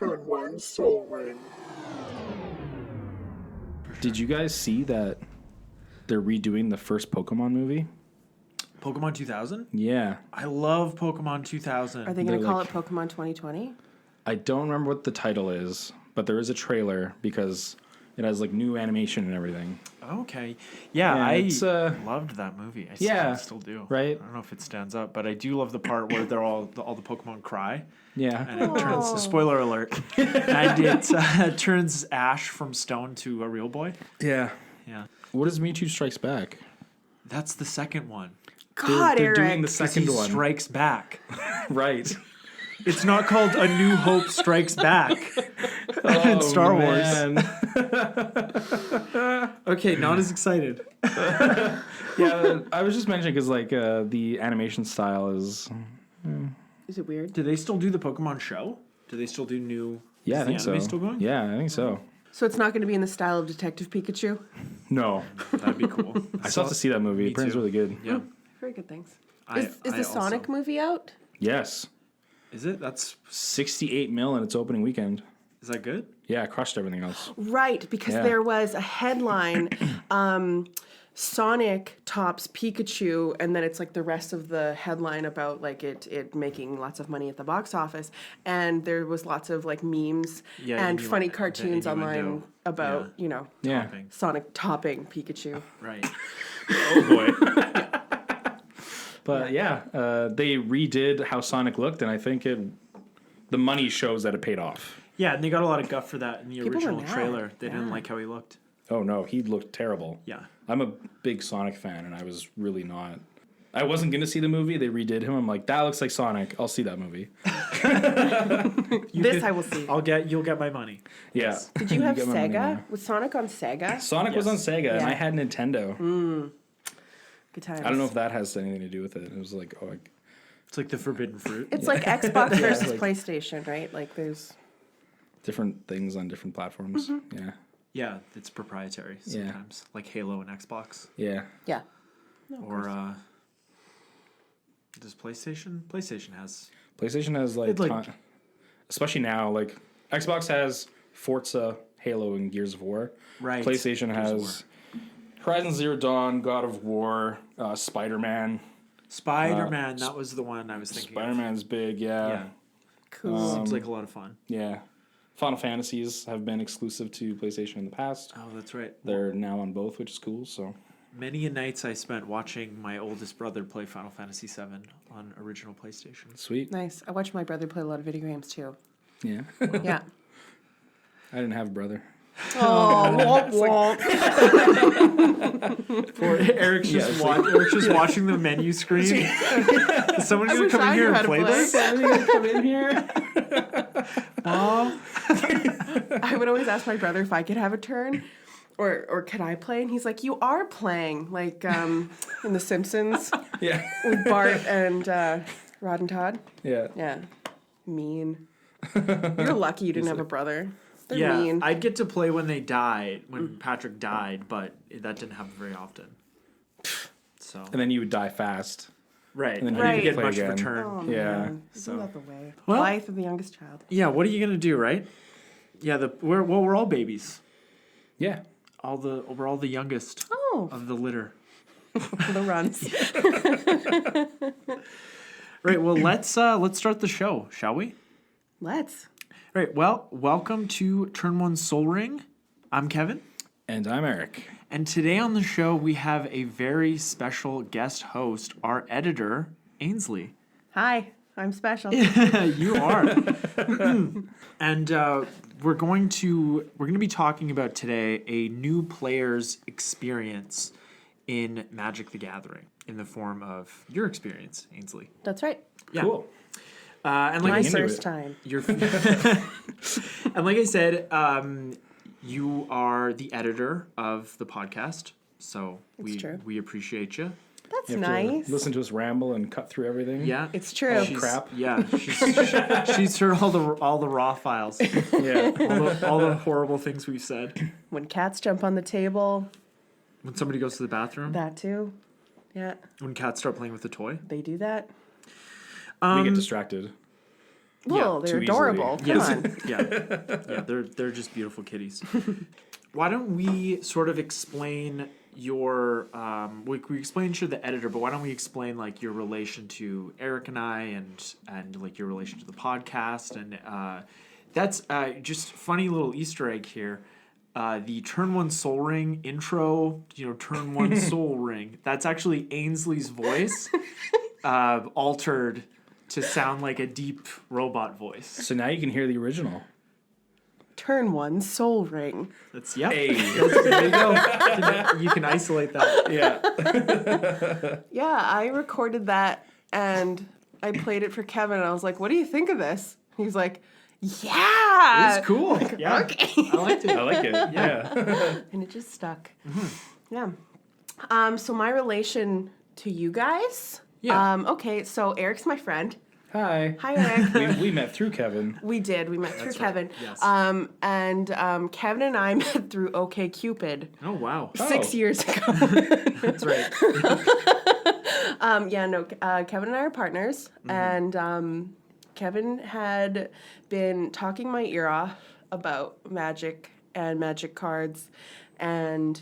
Turn one soul ring. Did you guys see that they're redoing the first Pokemon movie? Pokemon 2000? Yeah. I love Pokemon 2000. Are they going to call like- it Pokemon 2020? I don't remember what the title is, but there is a trailer because it has like new animation and everything. Okay. Yeah, Yeah, I it's, loved that movie. I yeah, still do. right? I don't know if it stands up, but I do love the part where they're all the Pokemon cry. Yeah. And it turns, Oh. spoiler alert, and it turns Ash from stone to a real boy. Yeah. Yeah. What is Mewtwo Strikes Back? That's the second one. God, they're Eric. doing the 'Cause second he one. strikes back. Right. It's not called A New Hope Strikes Back in Star Wars. Okay, not as excited. Yeah, I was just mentioning because like the animation style is. Is it weird? Do they still do the Pokemon show? Do they still do new? Yeah, is I think the so. anime still going? Yeah, I think so. So it's not going to be in the style of Detective Pikachu? No, That'd be cool. I still have to see that movie. Me Apparently, it's too. really good. Yeah. Very good, thanks. I Is the Sonic also- movie out? Yes, Is it? That's 68 mil in its opening weekend. is that good? Yeah, it crushed everything else. Right, because Yeah. there was a headline, Sonic tops Pikachu, and then it's like the rest of the headline about like it making lots of money at the box office, and there was lots of like memes Yeah, and innu- funny the cartoons online innuendo. about Yeah. Yeah, Topping. Sonic topping Pikachu. Right. Oh boy. but yeah, they redid how Sonic looked, and I think the money shows that it paid off. Yeah, and they got a lot of guff for that in the People were original mad. trailer. They Yeah. didn't like how he looked. Oh no, he looked terrible. Yeah. I'm a big Sonic fan, and I was really not. I wasn't gonna see the movie. They redid him. I'm like, that looks like Sonic. I'll see that movie. I will see. You'll get my money. Yeah. Did you have get my money now. Sega? Was Sonic on Sega? Sonic was on Yes. Sega, and Yeah. I had Nintendo. Good times. I don't know if that has anything to do with it. It was like, It's like the forbidden fruit. It's like Xbox versus like- PlayStation, right? Like there's different things on different platforms. Yeah. Yeah, it's proprietary Yeah. sometimes, like Halo and Xbox. Yeah. yeah. Or does PlayStation? PlayStation has. PlayStation has like, It's like- especially now, like Xbox has Forza, Halo, and Gears of War. Right. PlayStation Gears of has Horizon Zero Dawn, God of War, Spider-Man. Spider-Man, that was the one I was thinking Spider-Man's big, yeah. of. Yeah. Cool. Seems like a lot of fun. Yeah. Final Fantasies have been exclusive to PlayStation in the past. Oh, that's right. They're now on both, which is cool. So Many a nights I spent watching my oldest brother play Final Fantasy VII on original PlayStation. sweet. Nice. I watched my brother play a lot of video games too. Yeah. Yeah. I didn't have a brother. Oh, womp womp. Poor Eric's just, Eric's just watching the menu screen. Is someone I going wish to come I in here knew and how to play play. this? Somebody gonna come in here? I would always ask my brother if I could have a turn. Or could I play? And he's like, you are playing, like in The Simpsons Yeah. with Bart and Rod and Todd. Yeah. Yeah. Mean. You're lucky you didn't have a brother. They're Yeah, mean. I'd get to play when they died, when Patrick died, but that didn't happen very often. So And then you would die fast. right, and then I you didn't get play much again. return. Oh, Yeah. man. Isn't that the way? Well- Life of the youngest child. Yeah, what are you gonna do, right? Yeah, we're all babies. Yeah. We're all the youngest Oh, of the litter. the runs. Right. Well, let's start the show, shall we? Let's. Right. Well, welcome to Turn One Soul Ring. I'm Kevin, And I'm Eric. and today on the show we have a very special guest host, our editor, Ainsley. Hi, I'm special. You are. And we're going to be talking about today a new player's experience in Magic the Gathering in the form of your experience, Ainsley. That's right. Yeah. Cool. And My like into first it. time. you're, and like I said, you are the editor of the podcast, so true. we appreciate you. That's You have to nice. listen to us ramble and cut through everything. Yeah, It's true. She's- crap. Yeah, she's heard all the raw files, Yeah. all the horrible things we've said. When cats jump on the table, When somebody goes to the bathroom, that too. Yeah, when cats start playing with the toy. they do that. We get distracted. Well, they're too adorable. easily. Come on. Yeah, they're just beautiful kitties. Why don't we sort of explain your we explained to the editor, but why don't we explain like your relation to Eric and I and like your relation to the podcast, and that's just funny little Easter egg here. The Turn One Soul Ring intro, Turn One Soul Ring. That's actually Ainsley's voice, altered to sound like a deep robot voice. So now you can hear the original. Turn one, soul ring. That's Hey. there you go. You can isolate that. Yeah. Yeah, I recorded that and I played it for Kevin and I was like, what do you think of this? He's like, yeah. It's cool. Yeah, Okay. I liked it. I like it. Yeah. And it just stuck. Yeah. So my relation to you guys. Yeah. Okay, so Eric's my friend. Hi. Hi, Eric. We met through Kevin. We did. We met through That's right. Kevin. Yes. And Kevin and I met through OkCupid Oh wow. 6 years ago. That's right. Kevin and I are partners, and Kevin had been talking my ear off about Magic and Magic cards, and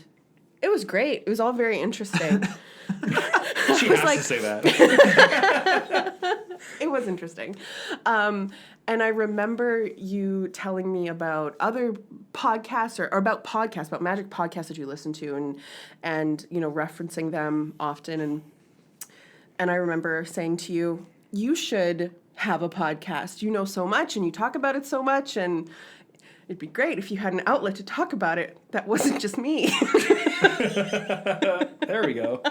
it was great. It was all very interesting. She has like- to say that. It was interesting. And I remember you telling me about other podcasts or about podcasts, about Magic podcasts that you listen to and referencing them often. And I remember saying to you, you should have a podcast. You know so much and you talk about it so much, and it'd be great if you had an outlet to talk about it that wasn't just me. There we go.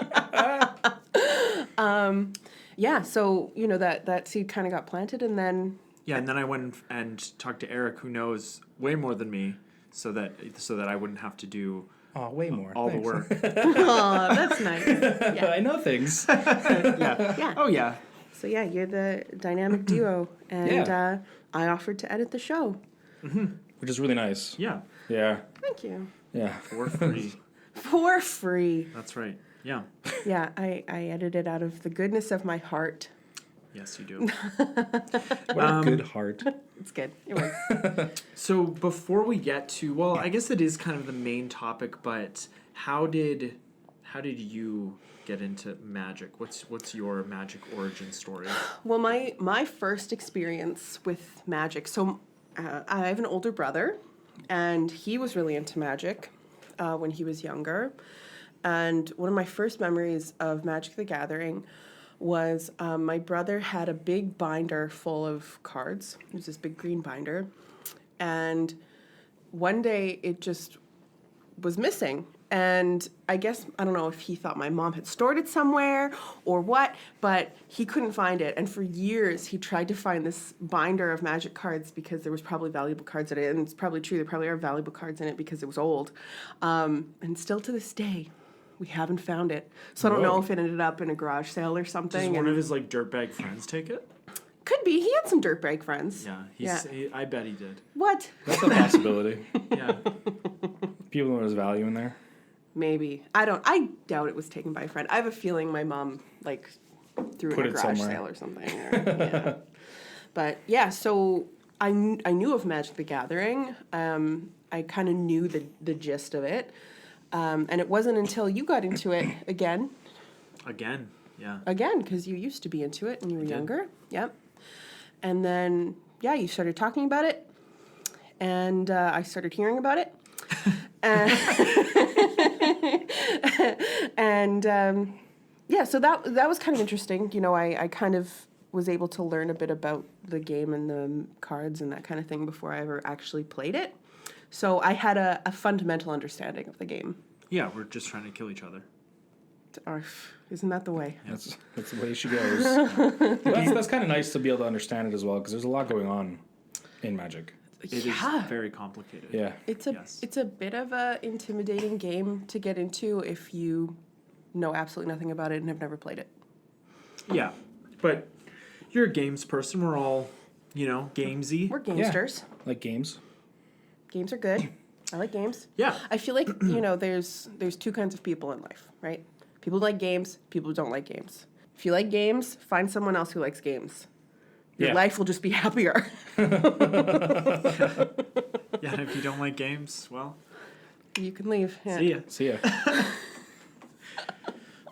Yeah, so that seed kind of got planted, and then Yeah, and then I went and talked to Eric, who knows way more than me, so that I wouldn't have to do Oh, way more. all Thanks. the work. oh, that's nice. Yeah. I know things. Yeah. Yeah. Oh yeah. So yeah, you're the dynamic duo, and Yeah. I offered to edit the show. Which is really nice. Yeah. Yeah. Thank you. Yeah. For free. For free. That's right. Yeah. Yeah, I edited out of the goodness of my heart. Yes, you do. What a good heart. It's good. It was. So before we get to, well, I guess it is kind of the main topic, but how did you get into Magic? What's your Magic origin story? Well, my first experience with Magic. So I have an older brother, and he was really into Magic when he was younger. And one of my first memories of Magic the Gathering was my brother had a big binder full of cards. It was this big green binder. And one day it just was missing. And I guess, I don't know if he thought my mom had stored it somewhere or what, but he couldn't find it. And for years he tried to find this binder of Magic cards because there was probably valuable cards in it. And it's probably true, there probably are valuable cards in it because it was old. And still to this day, we haven't found it. So I don't know Whoa. if it ended up in a garage sale or Does something. one and of his like dirtbag friends take it? could be. He had some dirtbag friends. Yeah. I bet he did. What? That's a possibility. Yeah. People know there's value in there. Maybe. I doubt it was taken by a friend. I have a feeling my mom, like, threw Put it in a it garage somewhere. sale or something. Yeah. But, yeah, so I knew of Magic the Gathering. I kind of knew the gist of it. And it wasn't until you got into it again, Yeah. because you used to be into it when you were younger. Yep. And then, yeah, you started talking about it, and I started hearing about it. And yeah, so that was kind of interesting. I kind of was able to learn a bit about the game and the cards and that kind of thing before I ever actually played it. So I had a fundamental understanding of the game. Yeah, we're just trying to kill each other. Isn't that the way? That's the way she goes. That's kind of nice to be able to understand it as well, because there's a lot going on in Magic. It is very complicated. Yeah. It's a bit of a intimidating game to get into if you know absolutely nothing about it and have never played it. Yeah. But you're a games person. We're all, gamesy. We're gamesters. Like games. Games are good. I like games. Yeah. I feel like, there's two kinds of people in life, right? People who like games, people who don't like games. If you like games, find someone else who likes games. Your Yeah. life will just be happier. Yeah, and if you don't like games, well, You can leave. Yeah. see ya. See ya.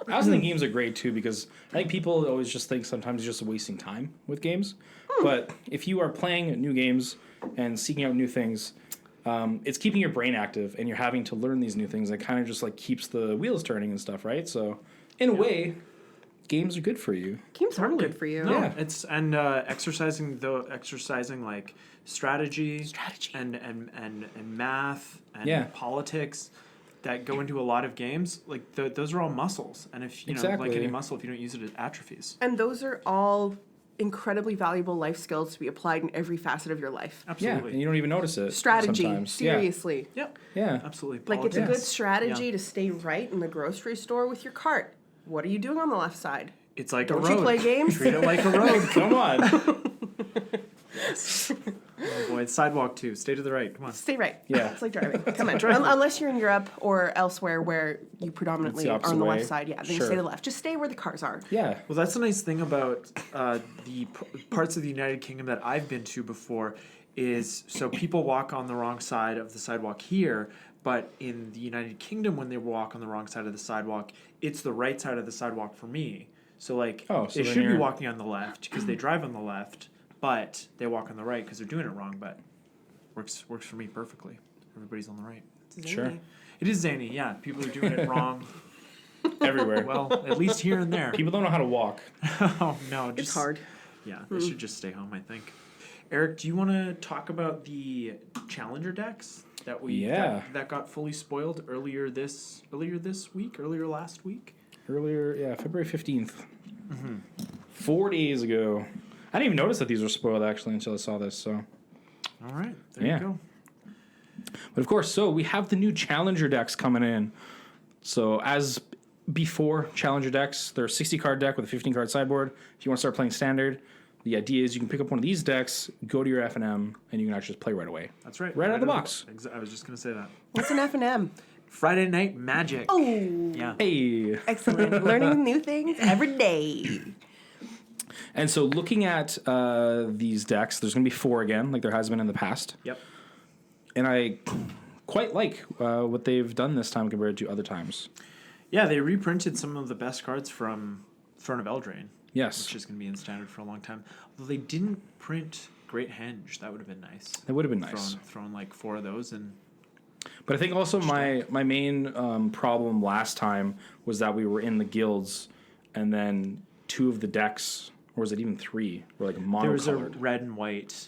I also think games are great too because I think people always just think sometimes you're just wasting time with games. But if you are playing new games and seeking out new things, it's keeping your brain active and you're having to learn these new things. It kind of just like keeps the wheels turning and stuff, right? So, in a way, games are good for you. Games are good for you. No, Yeah. it's exercising like strategy and math and Yeah. politics that go into a lot of games. Like those are all muscles, and if you know Exactly. like any muscle, if you don't use it, it atrophies. And those are all incredibly valuable life skills to be applied in every facet of your life. Yeah, Absolutely. and you don't even notice it. Strategy, sometimes. seriously. Yep. Yeah. Absolutely. Like it's a good Politics. strategy Yeah. to stay right in the grocery store with your cart. What are you doing on the left side? It's like Don't a you road. play games? Treat it like a road. Come on. Oh boy, it's sidewalk too. Stay to the right. Come on. Stay right. Yeah. It's like driving. Come on. Unless you're in Europe or elsewhere where you predominantly It's the are opposite on the way. left side. Yeah, then you Sure. stay to the left. Just stay where the cars are. Yeah. Well, that's the nice thing about parts of the United Kingdom that I've been to before is so people walk on the wrong side of the sidewalk here, but in the United Kingdom, when they walk on the wrong side of the sidewalk, it's the right side of the sidewalk for me. So like Oh, so they then should be you're- walking on the left because they drive on the left, but they walk on the right because they're doing it wrong. But works for me perfectly. Everybody's on the right. Sure. It is zany, yeah. People are doing it wrong. Everywhere. Well, at least here and there. People don't know how to walk. Oh no, It's hard. Yeah, they should just stay home, I think. Eric, do you want to talk about the Challenger decks that Yeah. that got fully spoiled earlier last week? Earlier, yeah, February 15th. 4 days ago. I didn't even notice that these were spoiled actually until I saw this, so. All right, there Yeah. you go. But of course, so we have the new Challenger decks coming in. So as before, Challenger decks, they're a 60 card deck with a 15 card sideboard. If you want to start playing standard, the idea is you can pick up one of these decks, go to your F&M, and you can actually just play right away. That's right. Right out of the box. I was just going to say that. What's an F&M? Friday Night Magic. Oh, Yeah. Hey! excellent. Learning new things every day. And so looking at these decks, there's going to be 4 again, like there has been in the past. Yep. And I quite like what they've done this time compared to other times. Yeah, they reprinted some of the best cards from Throne of Eldraine, Yes, which is going to be in standard for a long time. Although they didn't print Great Henge. That would have been nice. that would have been nice. Thrown like 4 of those and But I think also my main problem last time was that we were in the guilds, and then 2 of the decks, or was it even 3, were like there was a monocolored. red and white.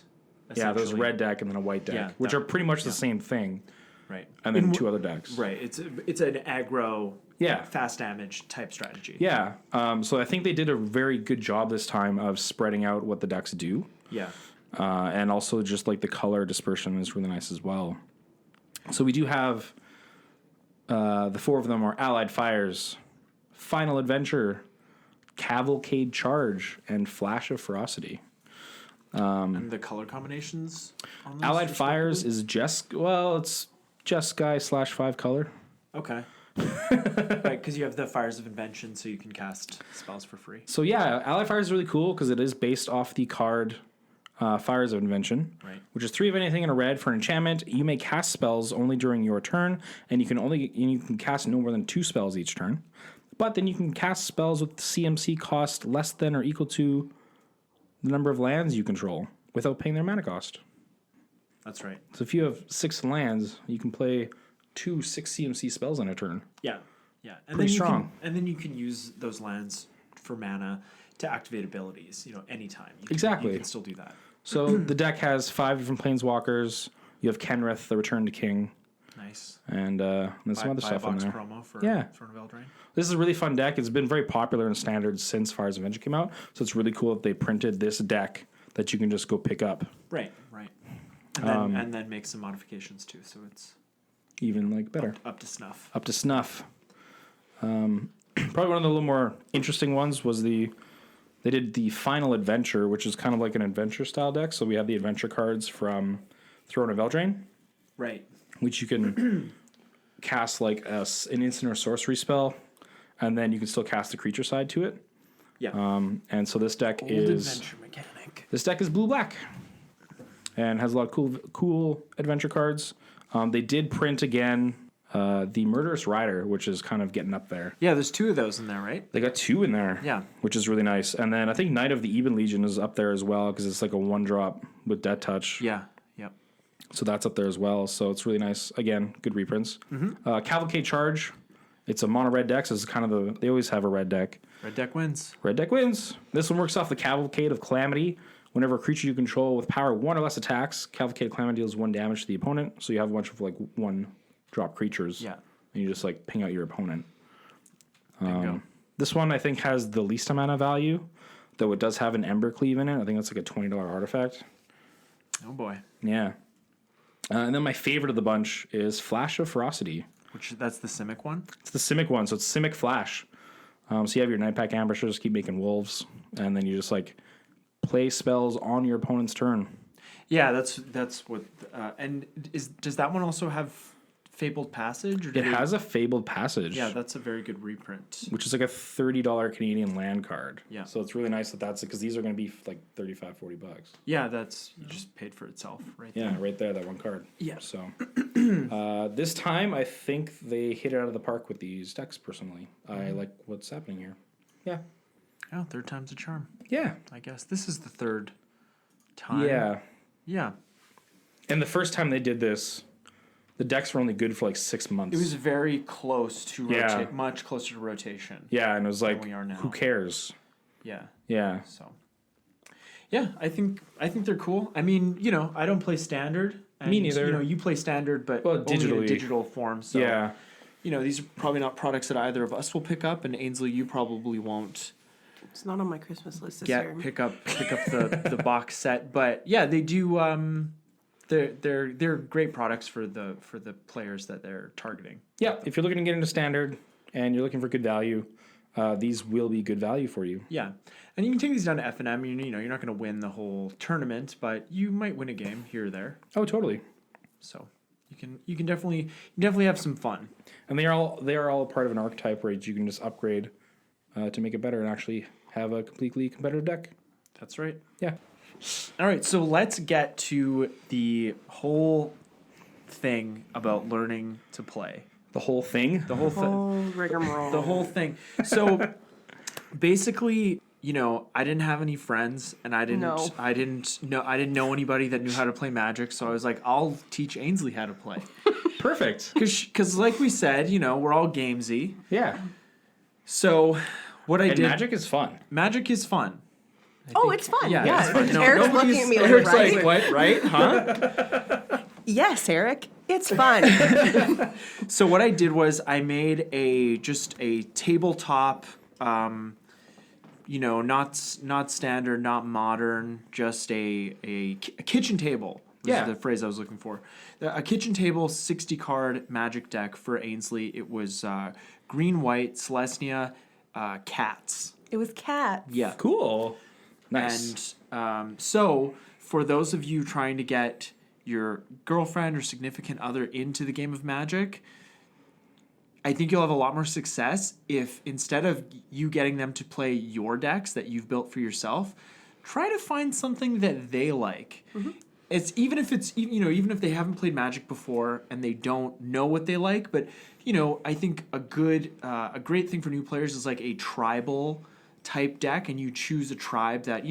Yeah, there's a essentially. red deck and then a white deck, Yeah, which that- are pretty much the same thing, Right. and then In 2 other decks. Right. It's an aggro, Yeah. fast damage type strategy. Yeah, so I think they did a very good job this time of spreading out what the decks do, Yeah. and also just like the color dispersion is really nice as well. So we do have the 4 of them are Allied Fires, Final Adventure, Cavalcade Charge, and Flash of Ferocity. And the color combinations on those Allied Fires respectively? is it's Jeskai /5 color. Okay. Right, because you have the Fires of Invention, so you can cast spells for free. So yeah, Allied Fires is really cool because it is based off the card Fires of Invention, Right. which is 3 of anything in a red for an enchantment. You may cast spells only during your turn, and you can cast no more than 2 spells each turn. But then you can cast spells with CMC cost less than or equal to the number of lands you control without paying their mana cost. That's right. So if you have 6 lands, you can play 2 6 CMC spells on a turn. Yeah. Yeah. And Pretty then you strong. and then you can use those lands for mana to activate abilities, anytime. Exactly. You can still do that. So the deck has 5 different planeswalkers. You have Kenrith, the Return to King, Nice. and there's some other Buy a stuff in box there. promo for Yeah. Throne of Eldraine. This is a really fun deck. It's been very popular in standard since Fires of Adventure came out. So it's really cool that they printed this deck that you can just go pick up. Right. And then make some modifications too, so it's Even like better. up to snuff. Up to snuff. Probably one of the little more interesting ones was they did the Final Adventure, which is kind of like an adventure style deck. So we have the adventure cards from Throne of Eldraine, Right. which you can cast like an instant or sorcery spell, and then you can still cast the creature side to it. Yeah. And so this deck Old is adventure mechanics. deck? This deck is blue-black and has a lot of cool adventure cards. They did print again the Murderous Rider, which is kind of getting up there. Yeah, there's 2 of those in there, right? They got 2 in there, Yeah. which is really nice. And then I think Knight of the Even Legion is up there as well because it's like a 1-drop with Death Touch. Yeah. Yep. So that's up there as well. So it's really nice. Again, good reprints. Cavalcade Charge. It's a mono red deck, so it's kind of they always have a red deck. Red deck wins. Red deck wins. This one works off the Cavalcade of Calamity. Whenever a creature you control with power 1 or less attacks, Cavalcade of Calamity deals 1 damage to the opponent. So you have a bunch of like 1-drop creatures. Yeah. And you just like ping out your opponent. Bingo. This one I think has the least amount of value, though it does have an Ember Cleave in it. I think that's like a $20 artifact. Oh boy. Yeah. And then my favorite of the bunch is Flash of Ferocity. That's the Simic one? It's the Simic one, so it's Simic Flash. So you have your Nightpack Ambushers, keep making wolves, and then you just like play spells on your opponent's turn. Yeah, that's what. And does that one also have Fabled Passage? Or It has a Fabled Passage. Yeah, that's a very good reprint. Which is like a $30 Canadian land card. Yeah. So it's really nice that's it, because these are going to be like $35-40. Yeah, that's just paid for itself right there. Yeah, right there, that one card. Yeah. So this time, I think they hit it out of the park with these decks, personally. I like what's happening here. Yeah. Oh, 3rd time's a charm, Yeah. I guess. This is the 3rd time. Yeah. Yeah. And the first time they did this, the decks were only good for like 6 months. It was very close to much closer to rotation. Yeah, and it was like, we are now. who cares? Yeah. Yeah. So. Yeah, I think they're cool. I mean, I don't play Standard. And, Me neither. You play Standard, but Well, only in digitally. a digital form. So, Yeah. these are probably not products that either of us will pick up, and Ainsley, you probably won't It's not on my Christmas list this year. pick up the box set. But yeah, they do. They're great products for the players that they're targeting. Yeah, if you're looking to get into Standard and you're looking for good value, these will be good value for you. Yeah, and you can take these down to F&M. You're not going to win the whole tournament, but you might win a game here or there. Oh, totally. So you can definitely have some fun. And they are all a part of an archetype where you can just upgrade to make it better and actually have a completely competitive deck. That's right. Yeah. All right, so let's get to the whole thing about learning to play. The whole thing. The whole thing. Oh, rigmarole. The whole thing. So basically, I didn't have any friends, and I didn't know anybody that knew how to play Magic. So I was like, I'll teach Ainsley how to play. Perfect. Because like we said, we're all gamesy. Yeah. So what I And did. Magic is fun. Magic is fun. Oh, it's fun. Yeah. it's fun. No, Eric's looking at me like, Eric's right? like, what? Right? Huh? Yes, Eric. It's fun. So what I did was I made just a tabletop, not standard, not modern, just a kitchen table. Was the phrase I was looking for. A kitchen table 60 card Magic deck for Ainsley. It was green, white, Celestia, cats. It was cats. Yeah. Cool. Nice. And so, for those of you trying to get your girlfriend or significant other into the game of Magic, I think you'll have a lot more success if instead of you getting them to play your decks that you've built for yourself, try to find something that they like. Mm-hmm. Even if they haven't played Magic before and they don't know what they like, but I think a great thing for new players is like a tribal type deck, and you choose a tribe that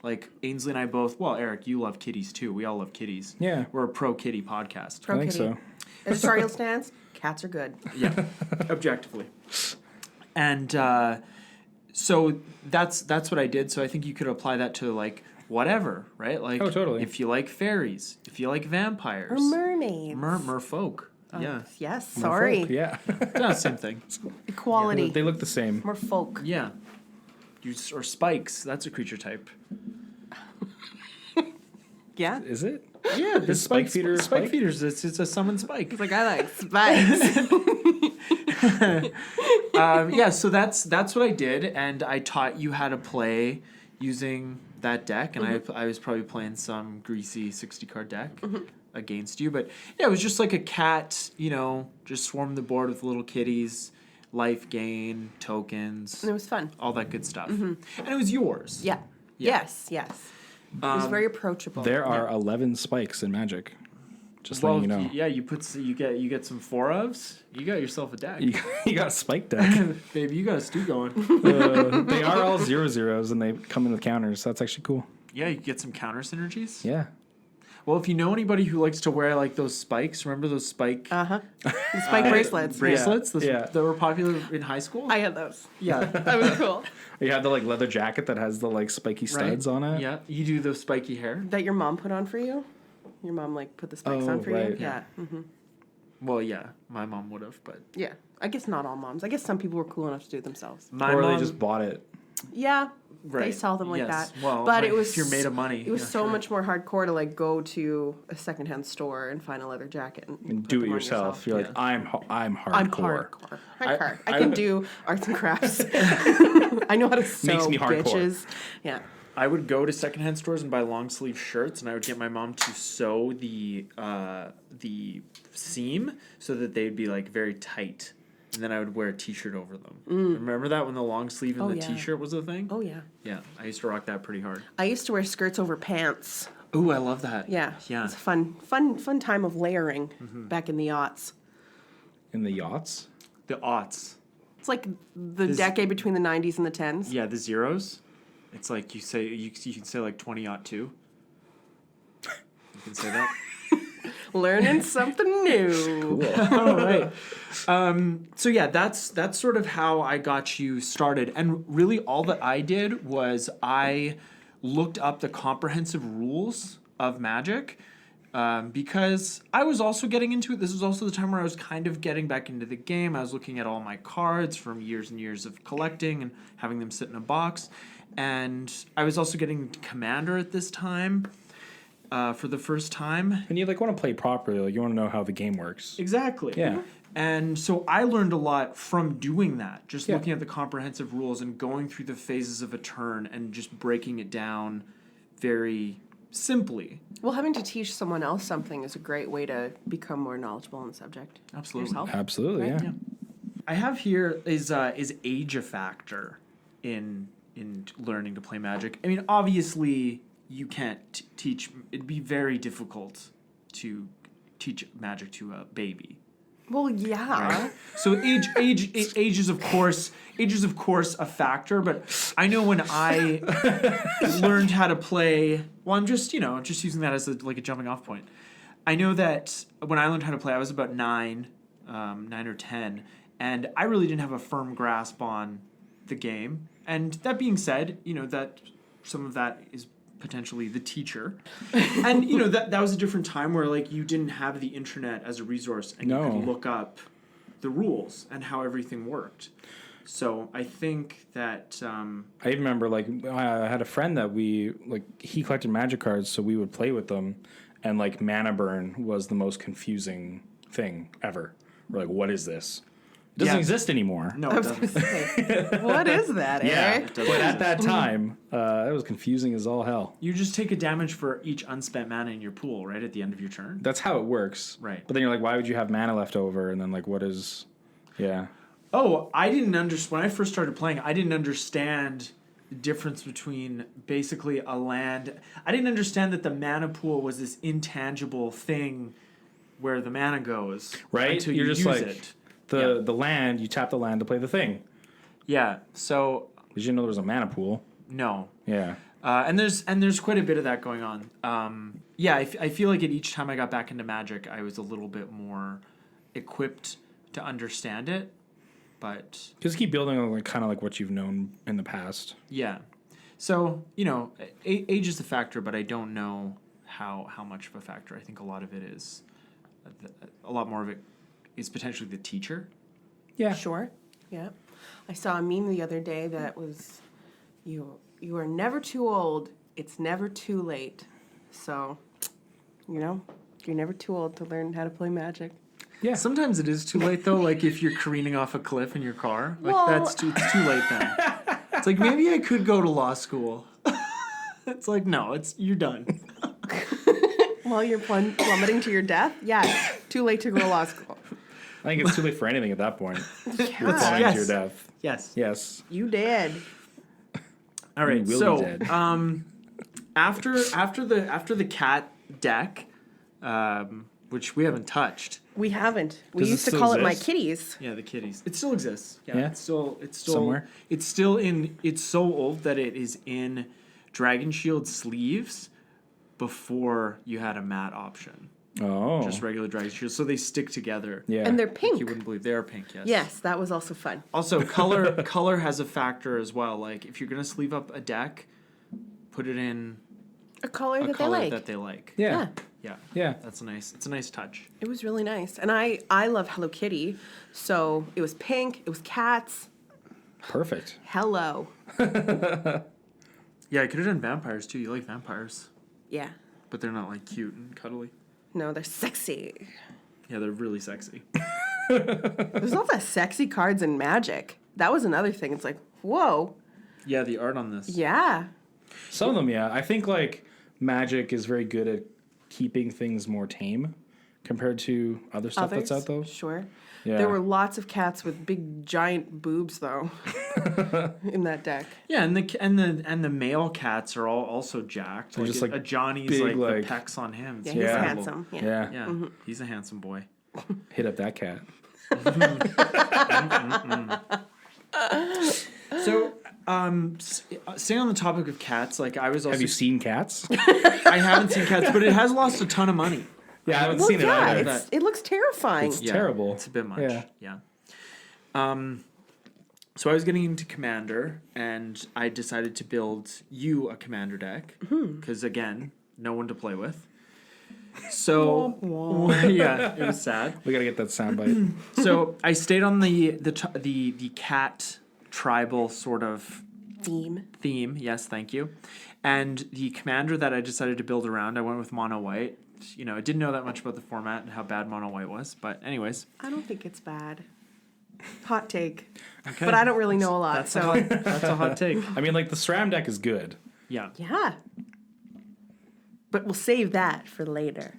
like Ainsley and I both. Well, Eric, you love kitties too. We all love kitties. Yeah. We're a pro kitty podcast. I think so. Editorial stance: cats are good. Yeah, objectively. And so that's what I did. So I think you could apply that to like whatever, right? Like, totally. If you like fairies, if you like vampires, Or mermaids. merfolk. Yeah, Yes. Sorry. Folk, yeah. same thing. Equality. They look the same. More folk. Yeah, or spikes. That's a creature type. Yeah. Is it? Yeah, the Spike feeder. Spike feeders. It's a summon spike. It's like I like spikes. Yeah, so that's what I did, and I taught you how to play using that deck, and I was probably playing some greasy 60 card deck against you, but yeah, it was just like a cat, just swarm the board with little kitties, life gain, tokens, And it was fun. all that good stuff, and it was yours. Yeah. Yeah. Yes. Yes. He was very approachable. There are 11 spikes in Magic. Just letting you know. Yeah, you get some 4-ofs. You got yourself a deck. You got a spike deck. Baby, you got a stew going. They are all 0/0s and they come in with counters. So that's actually cool. Yeah, you get some counter synergies. Yeah. Well, if you know anybody who likes to wear like those spikes, remember those spike The spike bracelets. bracelets Yeah. that were popular in high school? I had those. Yeah. That was cool. You have the like leather jacket that has the like spiky studs on it. Yeah, you do the spiky hair. That your mom put on for you? Your mom like put the spikes Oh, on for right. you? Yeah. Mm-hmm. Well, yeah, my mom would have, but Yeah. I guess not all moms. I guess some people were cool enough to do it themselves. my Or mom they just bought it. Yeah. They right. sell them like Yes. that. Well, but like, it was if you're made of money. It was yeah, so sure. much more hardcore to like go to a secondhand store and find a leather jacket and And put do it them on yourself. You're like, Yeah. I'm hardcore. I'm hardcore. I I- can do arts and crafts. I know how to sew, Makes me hardcore. bitches. Yeah. I would go to secondhand stores and buy long sleeve shirts, and I would get my mom to sew the seam so that they'd be like very tight, and then I would wear a t-shirt over them. Remember that when the long sleeve and Oh, the yeah. t-shirt was a thing? Oh yeah. Yeah, I used to rock that pretty hard. I used to wear skirts over pants. Ooh, I love that. Yeah. Yeah. It's a fun time of layering Mm-hmm. back in the aughts. In the yachts. The aughts. It's like the This- decade between the 90s and the 10s. Yeah, the zeros. It's like you can say like 2002. You can say that. Learning something new. All right. So yeah, that's sort of how I got you started. And really all that I did was I looked up the comprehensive rules of Magic because I was also getting into it. This was also the time where I was kind of getting back into the game. I was looking at all my cards from years and years of collecting and having them sit in a box. And I was also getting Commander at this time for the first time. And you like want to play properly. Like you want to know how the game works. Exactly. Yeah. And so I learned a lot from doing that, just Yeah. looking at the comprehensive rules and going through the phases of a turn and just breaking it down very simply. Well, having to teach someone else something is a great way to become more knowledgeable on the subject. Absolutely. Yourself. Absolutely. Right? Yeah. I have here is age a factor in learning to play Magic? I mean, obviously you can't teach. It'd be very difficult to teach Magic to a baby. Well, yeah. Right? So age is of course a factor, but I know when I learned how to play, well, I'm just using that as like a jumping off point. I know that when I learned how to play, I was about 9 or 10, and I really didn't have a firm grasp on the game. And that being said, that some of that is potentially the teacher. And that was a different time where like you didn't have the internet as a resource and you could look up the rules and how everything worked. So I think that I even remember like I had a friend that he collected Magic cards, so we would play with them, and like mana burn was the most confusing thing ever. We're like, what is this? It doesn't exist anymore. no, I it was going to doesn't. say, what is that, eh? But at that time, it was confusing as all hell. You just take a damage for each unspent mana in your pool, right, at the end of your turn. That's how it works. Right. But then you're like, why would you have mana left over? And then like, what is... Yeah. Oh, I didn't understand. When I first started playing, I didn't understand the difference between basically a land. I didn't understand that the mana pool was this intangible thing where the mana goes. Right? Until You're you just use like... it. The land, you tap the land to play the thing. Yeah, so... Because you didn't know there was a mana pool. No. Yeah. And there's quite a bit of that going on. Yeah, I feel like at each time I got back into Magic, I was a little bit more equipped to understand it. But Just keep building on like kind of like what you've known in the past. yeah, so age is a factor, but I don't know how much of a factor. I think a lot of it is, a lot more of it is potentially the teacher. Yeah. Sure. Yeah. I saw a meme the other day that was, you are never too old. It's never too late. So, you're never too old to learn how to play Magic. Yeah. Sometimes it is too late though. Like if you're careening off a cliff in your car, like Well- it's too late then. It's like maybe I could go to law school. It's like no, you're done. While you're plummeting to your death? Yeah. Too late to go to law school. I think it's too late for anything at that point. You're Yeah. falling Yes. to your death. Yes. Yes. You did. All right. You will So be dead. after the cat deck, which we haven't touched. We haven't. We Does it used to still call it my exist? kitties. Yeah, the kitties. It still exists. Yeah, Yeah? it's still Somewhere? It's still in. It's so old that it is in Dragon Shield sleeves before you had a matte option. Oh. Just regular Dragon Shield, so they stick together. yeah. And they're Like pink. you wouldn't believe they are pink. Yes. Yes, that was also fun. Also, color has a factor as well. Like if you're gonna sleeve up a deck, put it in A color a that they color like. that they like. Yeah. Yeah. Yeah. Yeah. That's a nice. It's a nice touch. It was really nice. And I love Hello Kitty. So it was pink. It was cats. Perfect. Hello. Yeah, I could have done vampires too. You like vampires, Yeah. but they're not like cute and cuddly. No, they're sexy. Yeah, they're really sexy. There's lots of sexy cards in Magic. That was another thing. It's like, whoa. Yeah, the art on this. Yeah. Some of them, yeah. I think like Magic is very good at keeping things more tame compared to other stuff that's out though. Sure. Yeah. There were lots of cats with big giant boobs though in that deck. Yeah, and the male cats are all also jacked. They're just, a like, Johnny's big, like the pecs on him. It's Yeah, he's Yeah. incredible. handsome. Yeah. Yeah. Yeah, he's a handsome boy. Hit up that cat. So, staying on the topic of cats, like I was also Have you seen cats? I haven't seen cats, but it has lost a ton of money. Yeah, I haven't Well, seen it yeah, either. it looks terrifying. It's terrible. It's a bit much. Yeah. Yeah. So I was getting into Commander, and I decided to build you a Commander deck because again, no one to play with. So yeah, it was sad. We gotta get that soundbite. So I stayed on the cat tribal sort of Theme. Yes, thank you. And the commander that I decided to build around, I went with mono white. You know, I didn't know that much about the format and how bad mono white was, but anyways. I don't think it's bad. Hot take. Okay. But I don't really know a lot. That's So that's a hot take. I mean, like the SRAM deck is good. Yeah. yeah. But we'll save that for later.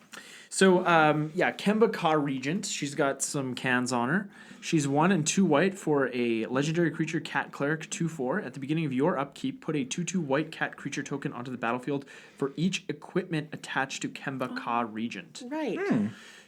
So Kemba Ka Regent. She's got some cans on her. She's 1 and 2 white for a legendary creature cat cleric 2/4. At the beginning of your upkeep, put a 2/2 white cat creature token onto the battlefield for each equipment attached to Kemba Ka Regent. Right.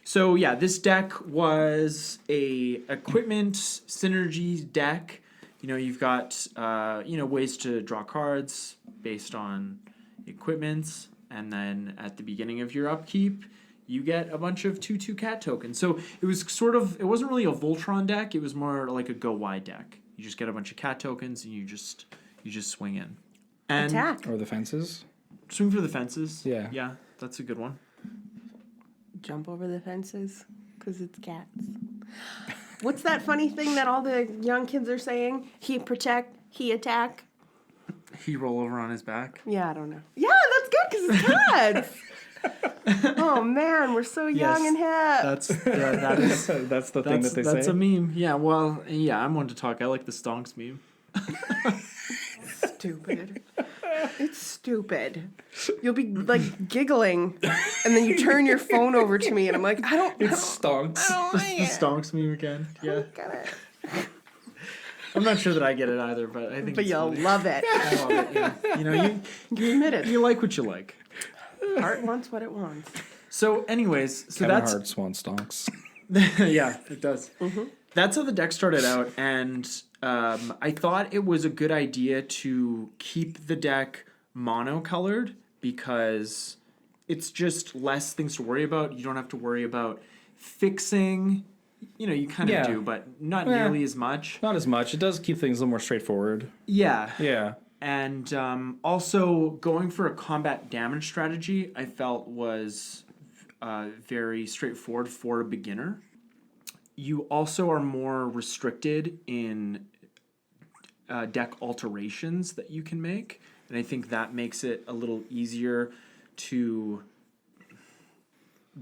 So yeah, this deck was a equipment synergy deck. You know, you've got ways to draw cards based on equipments, and then at the beginning of your upkeep, you get a bunch of 2/2 cat tokens. So it was it wasn't really a Voltron deck. It was more like a go wide deck. You just get a bunch of cat tokens and you just swing in. And Attack. Or the fences. swing for the fences. Yeah. Yeah, that's a good one. Jump over the fences because it's cats. What's that funny thing that all the young kids are saying? He protect, he attack. He roll over on his back. Yeah, I don't know. Yeah, that's good because it's cats. Oh man, we're so young Yes. and hip. That is That's the thing that they that's say. a meme. Yeah, well, yeah, I'm one to talk. I like the stonks meme. Stupid. It's stupid. You'll be like giggling, and then you turn your phone over to me, and I'm like, I don't stonks. like The it. stonks meme again. Yeah, Get it. I'm not sure that I get it either, but I think But it's you'll funny. love it. I love it, yeah. You know, You admit it. you like what you like. Heart wants what it wants. So, anyways, so Kevin that's Hart swan stonks. yeah, it does. That's how the deck started out, and I thought it was a good idea to keep the deck monocolored because it's just less things to worry about. You don't have to worry about fixing. You know, you kind of Yeah. do, but not Yeah. nearly as much. Not as much. It does keep things a little more straightforward. Yeah. Yeah. And also going for a combat damage strategy, I felt was very straightforward for a beginner. You also are more restricted in deck alterations that you can make, and I think that makes it a little easier to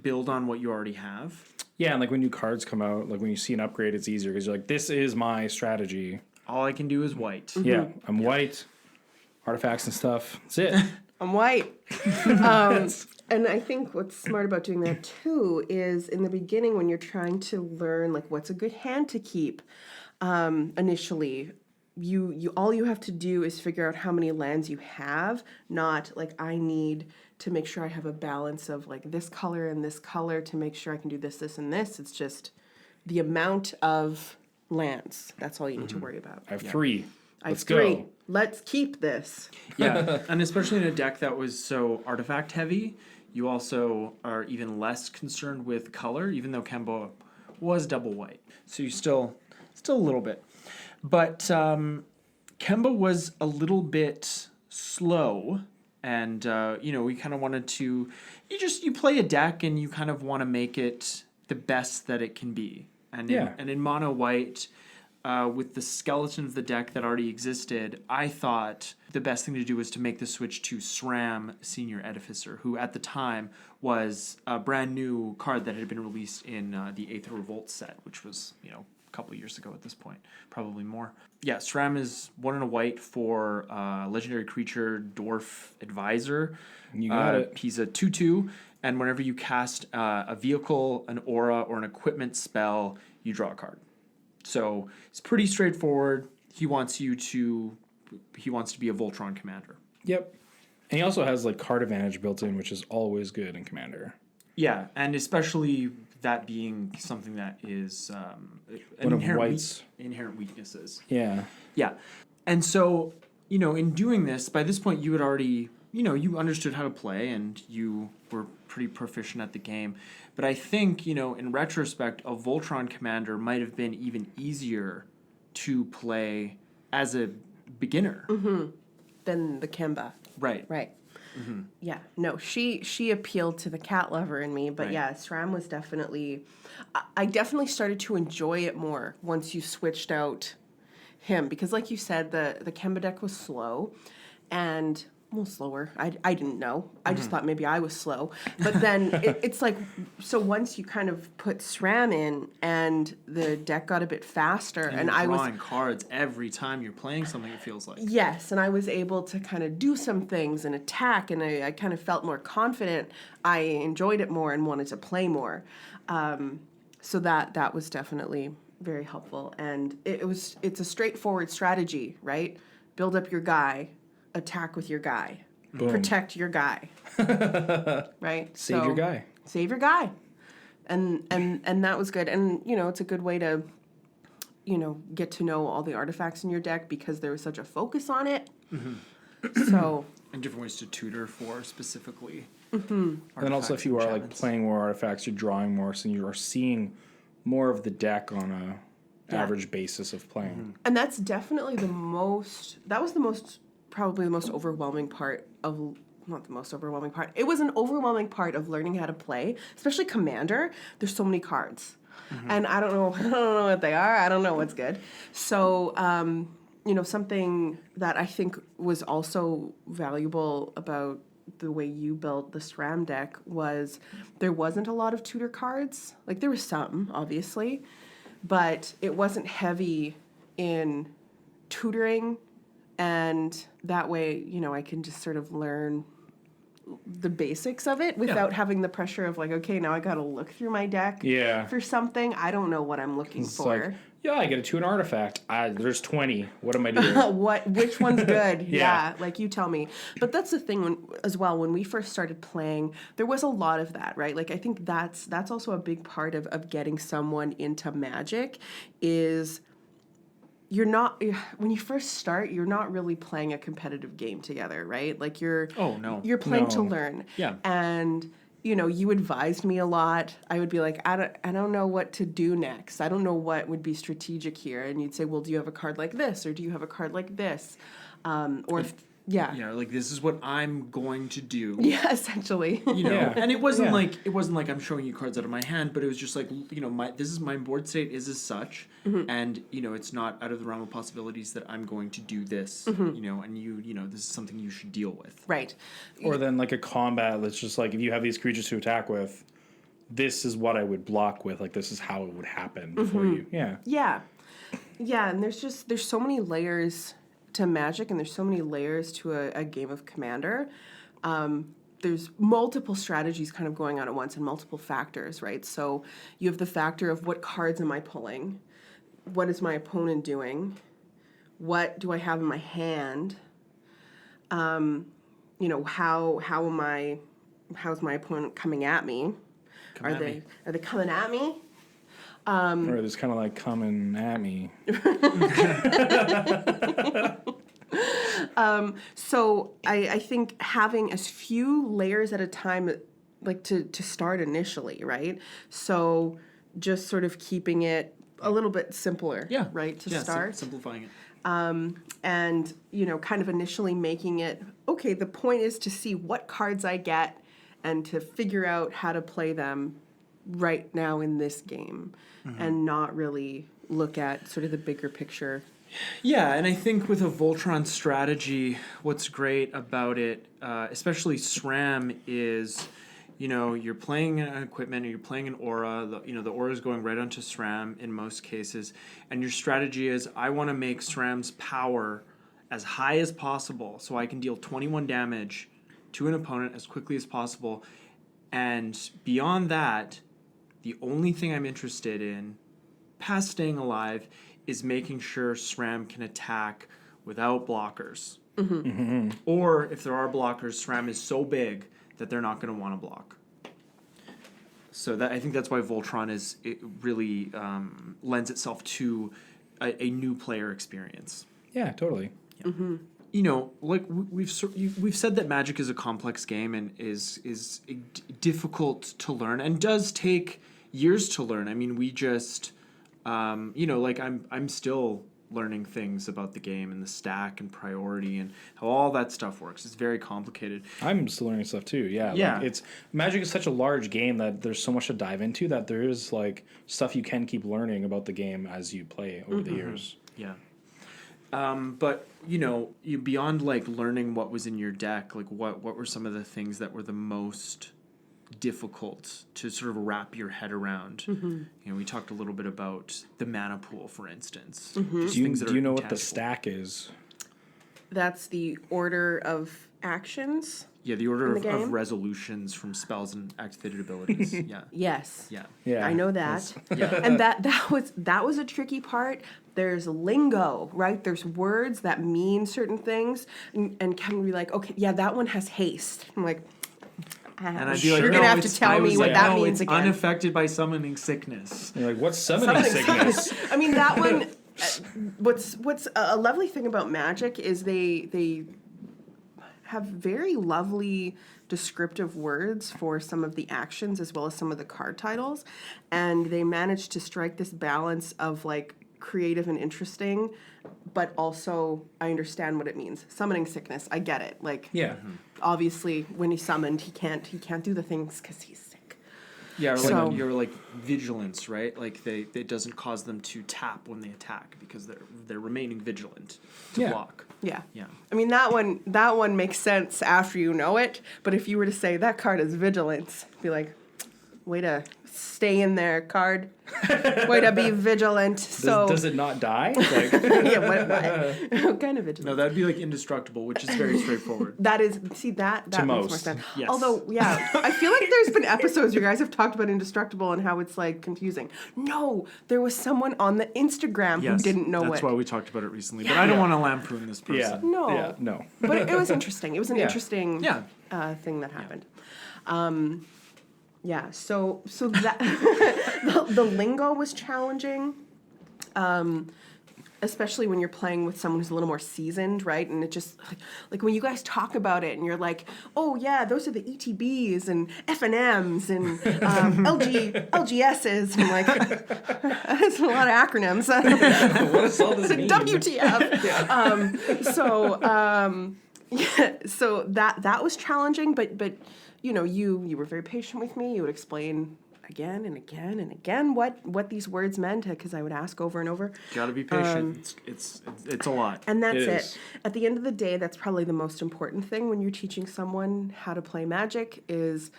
build on what you already have. Yeah, and like when new cards come out, like when you see an upgrade, it's easier because you're like, this is my strategy. All I can do is white. Yeah, I'm white, artifacts and stuff. That's it. I'm white. And I think what's smart about doing that too is in the beginning when you're trying to learn like what's a good hand to keep initially, you all you have to do is figure out how many lands you have, not like I need to make sure I have a balance of like this color and this color to make sure I can do this, this, and this. It's just the amount of lands. That's all you need to worry about. I have 3. I Let's have 3. go. Let's keep this. Yeah, and especially in a deck that was so artifact heavy, you also are even less concerned with color, even though Kemba was double white. So you still a little bit. But Kemba was a little bit slow, and we kind of wanted to. You play a deck, and you kind of want to make it the best that it can be. And in mono white, with the skeleton of the deck that already existed, I thought the best thing to do was to make the switch to SRAM Senior Edificer, who at the time was a brand new card that had been released in the 8th Revolt set, which was couple of years ago at this point, probably more. Yeah, SRAM is 1 and a white for legendary creature Dwarf Advisor. You got it. He's a 2/2, and whenever you cast a vehicle, an aura, or an equipment spell, you draw a card. So it's pretty straightforward. He wants to be a Voltron commander. Yep. And he also has like card advantage built in, which is always good in Commander. Yeah, and especially that being something that is One of White's inherent weaknesses. Yeah. Yeah. And so, in doing this, by this point you had already, you understood how to play and you were pretty proficient at the game. But I think, in retrospect, a Voltron commander might have been even easier to play as a beginner. Mm-hmm. Than the Kemba. Right. Right. Mm-hmm. Yeah, no, she appealed to the cat lover in me, but yeah, SRAM was definitely, I definitely started to enjoy it more once you switched out him, because like you said, the Kemba deck was slow, and well, slower. I didn't know. I just thought maybe I was slow. But then it's like, so once you kind of put SRAM in and the deck got a bit faster, and you're I was drawing cards every time you're playing something, it feels like. Yes, and I was able to kind of do some things and attack, and I kind of felt more confident. I enjoyed it more and wanted to play more. So that was definitely very helpful. And it's a straightforward strategy, right? Build up your guy, attack with your guy, Boom. Protect your guy, right? Save your guy. Save your guy, and that was good. And it's a good way to get to know all the artifacts in your deck because there was such a focus on it. Mm-hmm. So and different ways to tutor for specifically. Mm-hmm. And then also, if you are like playing more artifacts, you're drawing more, so you are seeing more of the deck on a average basis of playing. Mm-hmm. And that's definitely probably the most overwhelming part of, not the most overwhelming part. It was an overwhelming part of learning how to play, especially Commander. There's so many cards. Mm-hmm. And I don't know what they are. I don't know what's good. So, something that I think was also valuable about the way you built the SRAM deck was there wasn't a lot of tutor cards. Like, there was some, obviously, but it wasn't heavy in tutoring, and that way, I can just sort of learn the basics of it without having the pressure of like, okay, now I got to look through my deck for something. I don't know what I'm looking for. Like, I get a 2 an artifact. There's 20. What am I doing? Which one's good? Yeah, like you tell me. But that's the thing as well. When we first started playing, there was a lot of that, right? Like I think that's also a big part of getting someone into Magic is when you first start, you're not really playing a competitive game together, right? Like you're playing to learn. Yeah. And you advised me a lot. I would be like, I don't know what to do next. I don't know what would be strategic here. And you'd say, well, do you have a card like this? Or do you have a card like this? Like this is what I'm going to do. Yeah, essentially. And it wasn't like I'm showing you cards out of my hand, but it was just like, this is my board state is as such, and it's not out of the realm of possibilities that I'm going to do this, and this is something you should deal with. Right. Or then like a combat that's just like, if you have these creatures to attack with, this is what I would block with, like this is how it would happen for you. Yeah. Yeah. Yeah, and there's so many layers to Magic, and there's so many layers to a game of Commander. There's multiple strategies kind of going on at once and multiple factors, right? So you have the factor of what cards am I pulling? What is my opponent doing? what do I have in my hand? You know, how's my opponent coming at me? Are they coming at me? Or it's kind of like coming at me. So I think having as few layers at a time, like to start initially, right? So just sort of keeping it a little bit simpler, Yeah. right, to Yeah, start. simplifying it. And, you know, kind of initially making it, okay, the point is to see what cards I get and to figure out how to play them right now in this game and not really look at sort of the bigger picture. Yeah, and I think with a Voltron strategy, what's great about it, especially SRAM, is, you know, you're playing an equipment or you're playing an aura. The aura is going right onto SRAM in most cases, and your strategy is, I want to make SRAM's power as high as possible so I can deal 21 damage to an opponent as quickly as possible, and beyond that, the only thing I'm interested in, past staying alive, is making sure SRAM can attack without blockers. Or if there are blockers, SRAM is so big that they're not going to want to block. So I think that's why Voltron really lends itself to a new player experience. Yeah, totally. You know, like we've said that Magic is a complex game and is difficult to learn and does take years to learn. I mean, we just you know, like I'm still learning things about the game and the stack and priority and how all that stuff works. It's very complicated. I'm still learning stuff too. Yeah. Yeah. Like Magic is such a large game that there's so much to dive into that there is like stuff you can keep learning about the game as you play over the years. Yeah. But you know, beyond like learning what was in your deck, like what were some of the things that were the most difficult to sort of wrap your head around? You know, we talked a little bit about the mana pool, for instance. Just things that Do you are know what the intangible. stack is? That's the order of actions. Yeah, the order in the of game? resolutions from spells and activated abilities. Yeah. Yes. Yeah. Yeah. I know that. Yeah. And that was a tricky part. There's lingo, right? There's words that mean certain things and can be like, okay, yeah, that one has haste. I'm like, And I'd be like, you're no, gonna have to it's- tell I me was what like, that no, means it's again. unaffected by summoning sickness. You're like, what's summoning sickness? I mean, that one. What's a lovely thing about Magic is they have very lovely descriptive words for some of the actions as well as some of the card titles, and they managed to strike this balance of like creative and interesting, but also I understand what it means. Summoning sickness, I get it. Like, Yeah. obviously, when he's summoned, he can't do the things because he's sick. Yeah, or So- like your like vigilance, right? Like it doesn't cause them to tap when they attack because they're remaining vigilant to Yeah. block. Yeah. Yeah. I mean, that one makes sense after you know it, but if you were to say that card is vigilance, be like, way to stay in there, card. Way to be vigilant. Does it not die? Like, yeah, what kind of vigilance? No, that'd be like indestructible, which is very straightforward. That is, see, that makes more most. sense. Yes. Although, yeah, I feel like there's been episodes you guys have talked about indestructible and how it's like confusing. No, there was someone on the Instagram who didn't know that's it. why we talked about it recently. But I don't want to lampoon this person. yeah. No. Yeah. No. But it was interesting. It was an Yeah. interesting Yeah. thing that happened. Yeah, so that the lingo was challenging, especially when you're playing with someone who's a little more seasoned, right? And it just like when you guys talk about it and you're like, oh yeah, those are the ETBs and FNMs and LGSs. And I'm like, that's a lot of acronyms. What does all this mean? WTF? Yeah, so that was challenging, but you know, you were very patient with me. You would explain again and again and again what these words meant, because I would ask over and over. Gotta be patient. It's a lot. And that's It it. is. At the end of the day, that's probably the most important thing when you're teaching someone how to play Magic is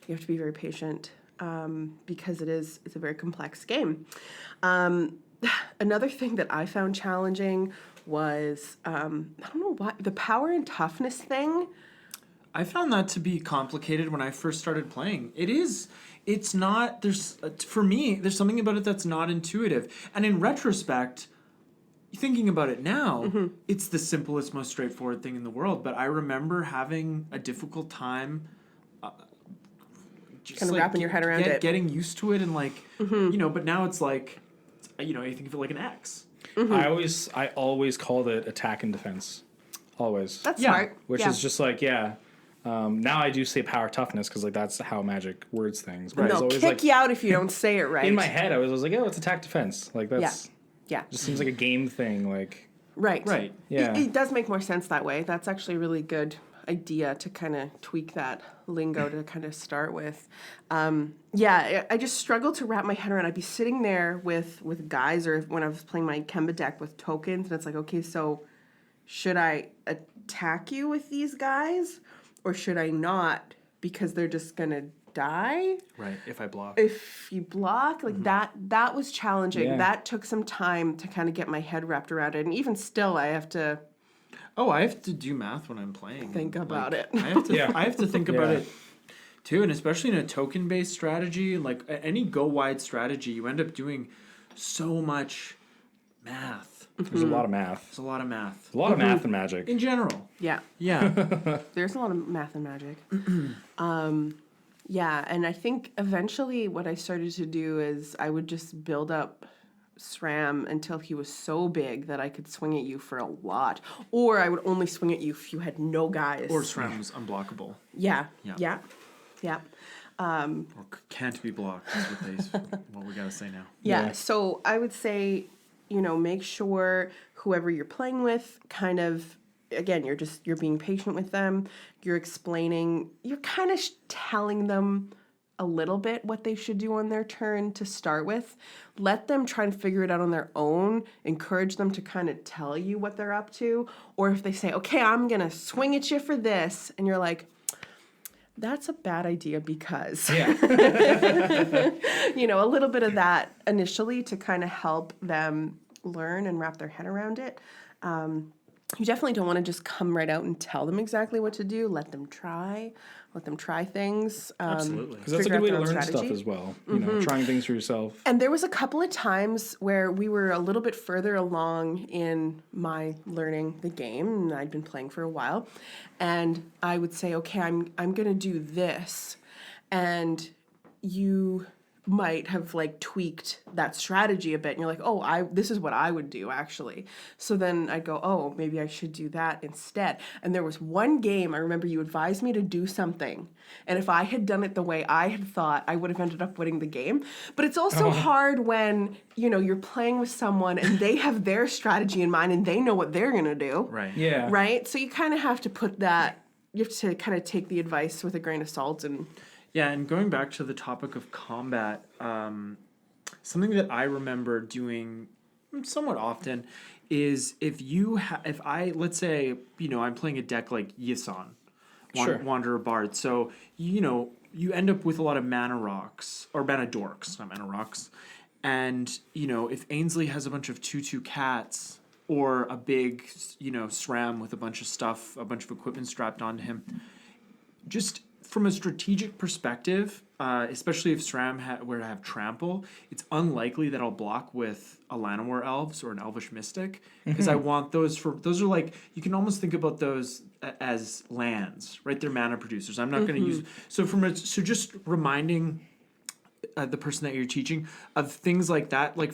you have to be very patient, because it's a very complex game. Another thing that I found challenging was, I don't know why, the power and toughness thing. I found that to be complicated when I first started playing. It's not, for me, there's something about it that's not intuitive. And in retrospect, thinking about it now, it's the simplest, most straightforward thing in the world. But I remember having a difficult time just Kind of wrapping your head around it. getting used to it, and like, but now it's like, you think of it like an X. I always called it attack and defense. Always. That's Yeah. smart. Which Yeah. is just like, now I do say power toughness because like that's how Magic words things. But Right. it's They'll always kick like you out if you don't say it right. in my head, I was like, oh, it's attack defense. Like that's Yeah. just seems like a game thing. Like Right. Right. Yeah. It does make more sense that way. That's actually a really good idea to kind of tweak that lingo to kind of start with. I just struggle to wrap my head around. I'd be sitting there with guys, or when I was playing my Kemba deck with tokens, and it's like, okay, so should I attack you with these guys, or should I not, because they're just gonna die Right. If I block. if you block? Like that was challenging. Yeah. That took some time to kind of get my head wrapped around it, and even still I have to Oh, I have to do math when I'm playing. think about it. I have to. Yeah. I have to think about Yeah. it too, and especially in a token-based strategy, like any go-wide strategy, you end up doing so much math. there's a lot of math. There's a lot of math A lot of math in Magic. in general. Yeah. Yeah. There's a lot of math and magic. And I think eventually what I started to do is I would just build up SRAM until he was so big that I could swing at you for a lot. Or I would only swing at you if you had no guys. Or SRAM was unblockable, Yeah. Yeah. Yeah. Yeah. or can't be blocked. Is what we gotta say now. Yeah. Yeah. So I would say, make sure whoever you're playing with kind of, again, you're being patient with them. You're explaining, you're kind of telling them a little bit what they should do on their turn to start with. Let them try and figure it out on their own. Encourage them to kind of tell you what they're up to. Or if they say, okay, I'm going to swing at you for this. And you're like, that's a bad idea because, Yeah. a little bit of that initially to kind of help them learn and wrap their head around it. You definitely don't want to just come right out and tell them exactly what to do. Let them try things. Absolutely. Because that's a figure good way out to their learn own stuff strategy. as well. Trying things for yourself. And there was a couple of times where we were a little bit further along in my learning the game, and I'd been playing for a while, and I would say, okay, I'm going to do this, and you might have like tweaked that strategy a bit, and you're like, oh, this is what I would do actually. So then I'd go, oh, maybe I should do that instead. And there was one game I remember you advised me to do something, and if I had done it the way I had thought, I would have ended up winning the game. But it's also hard when you're playing with someone and they have their strategy in mind and they know what they're gonna do. Right. Yeah. Right. So you kind of have to put that. You have to kind of take the advice with a grain of salt and. Yeah, and going back to the topic of combat, something that I remember doing somewhat often is if let's say, I'm playing a deck like Yisan, Sure. Wanderer Bard, so, you end up with a lot of mana rocks, or mana dorks, not mana rocks, and, if Ainsley has a bunch of 2/2 cats, or a big, SRAM with a bunch of stuff, a bunch of equipment strapped onto him, just from a strategic perspective, especially if SRAM were to have trample, it's unlikely that I'll block with a Llanowar Elves or an Elvish Mystic, because I want those are like, you can almost think about those as lands, right? They're mana producers. I'm not going to use, so just reminding the person that you're teaching of things like that, like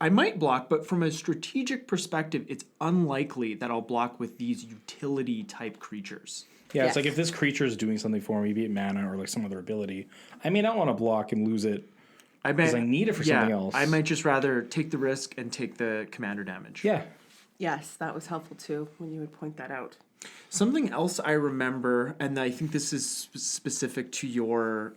I might block, but from a strategic perspective, it's unlikely that I'll block with these utility type creatures. Yeah, Yes. it's like if this creature is doing something for me, be it mana or like some other ability, I may not want to block and lose it because I need it for something else. I might just rather take the risk and take the commander damage. Yeah. Yes, that was helpful too when you would point that out. Something else I remember, and I think this is specific to your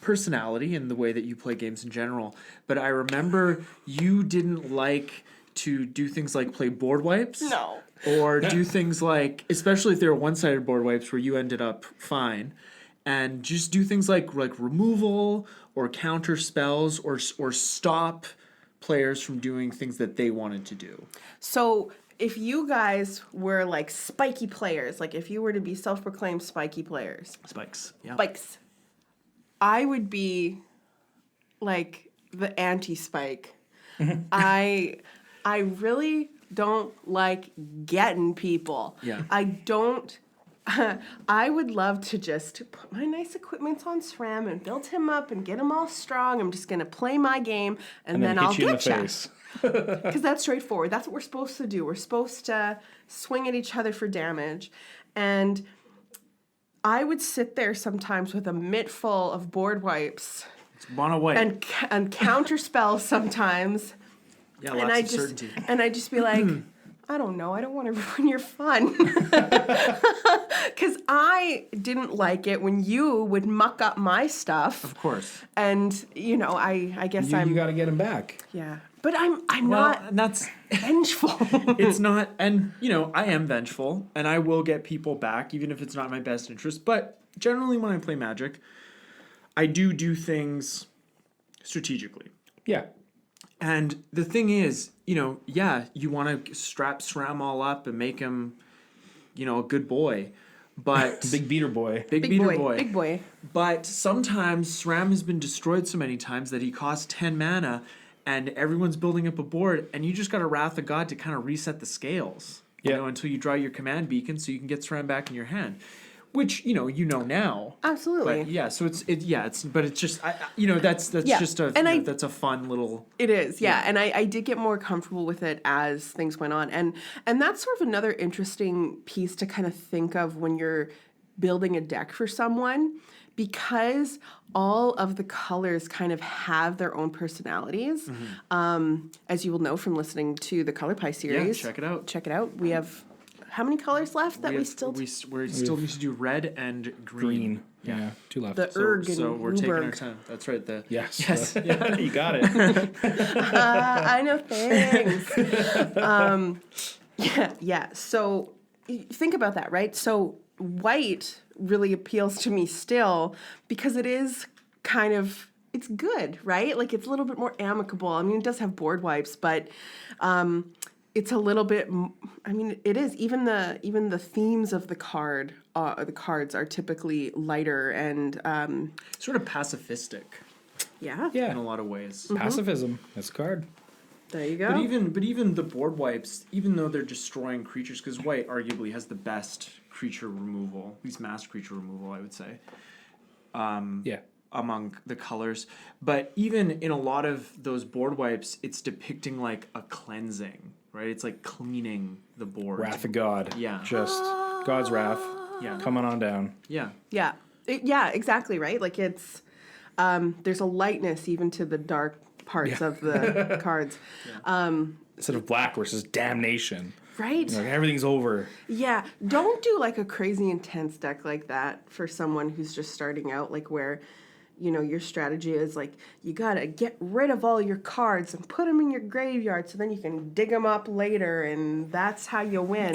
personality and the way that you play games in general, but I remember you didn't like to do things like play board wipes. No. Or do things like, especially if they were one-sided board wipes where you ended up fine, and just do things like removal or counter spells or stop players from doing things that they wanted to do. So if you guys were like spiky players, like if you were to be self-proclaimed spiky players, Spikes. Yeah. spikes, I would be like the anti-spike. I really don't like getting people. Yeah. I don't. I would love to just put my nice equipment on SRAM and build him up and get him all strong. I'm just gonna play my game and then I'll hit you in get the you. face. Because that's straightforward. That's what we're supposed to do. We're supposed to swing at each other for damage. And I would sit there sometimes with a mitt full of board wipes It's mono white. and counter spells sometimes. Yeah, And lots I of just certainty. and I just be like, I don't know. I don't want to ruin your fun. Because I didn't like it when you would muck up my stuff. Of course. And I guess You got to get him back. yeah. But I'm Well, not and that's vengeful. it's not, and I am vengeful, and I will get people back, even if it's not in my best interest. But generally, when I play Magic, I do things strategically. Yeah. And the thing is, you want to strap SRAM all up and make him, a good boy. But Big beater boy. big beater Big boy. But sometimes SRAM has been destroyed so many times that he costs 10 mana, and everyone's building up a board, and you just got a Wrath of God to kind of reset the scales. Yeah. Until you draw your command beacon, so you can get SRAM back in your hand, which now. Absolutely. But yeah, so it's just that's Yeah. just that's a fun little. It is, yeah. And I did get more comfortable with it as things went on. And that's sort of another interesting piece to kind of think of when you're building a deck for someone, because all of the colors kind of have their own personalities. As you will know from listening to the Color Pie series. Check it out. Check it out. We have how many colors left that we still we still need to do red and green. Yeah. 2 left. the Erg and So we're taking our Ruberg. time. That's right. yes. Yes. Yeah. You got it. I know things. Yeah. So think about that, right? So white really appeals to me still because it is kind of, it's good, right? Like it's a little bit more amicable. I mean, it does have board wipes, but it's a little bit. I mean, it is even the themes of the cards are typically lighter and Sort of pacifistic yeah. in a lot of ways. Pacifism. That's a card. There you go. But even the board wipes, even though they're destroying creatures, because white arguably has the best creature removal, at least mass creature removal, I would say. Yeah. Among the colors, but even in a lot of those board wipes, it's depicting like a cleansing, right? It's like cleaning the board. Wrath of God. Yeah. Just God's wrath. Yeah. Coming on down. Yeah. Yeah. Yeah, exactly, right? Like it's there's a lightness even to the dark parts of the cards. Instead of black versus damnation. Right? Like everything's over. Yeah. Don't do like a crazy intense deck like that for someone who's just starting out, like where your strategy is like you gotta get rid of all your cards and put them in your graveyard so then you can dig them up later and that's how you win.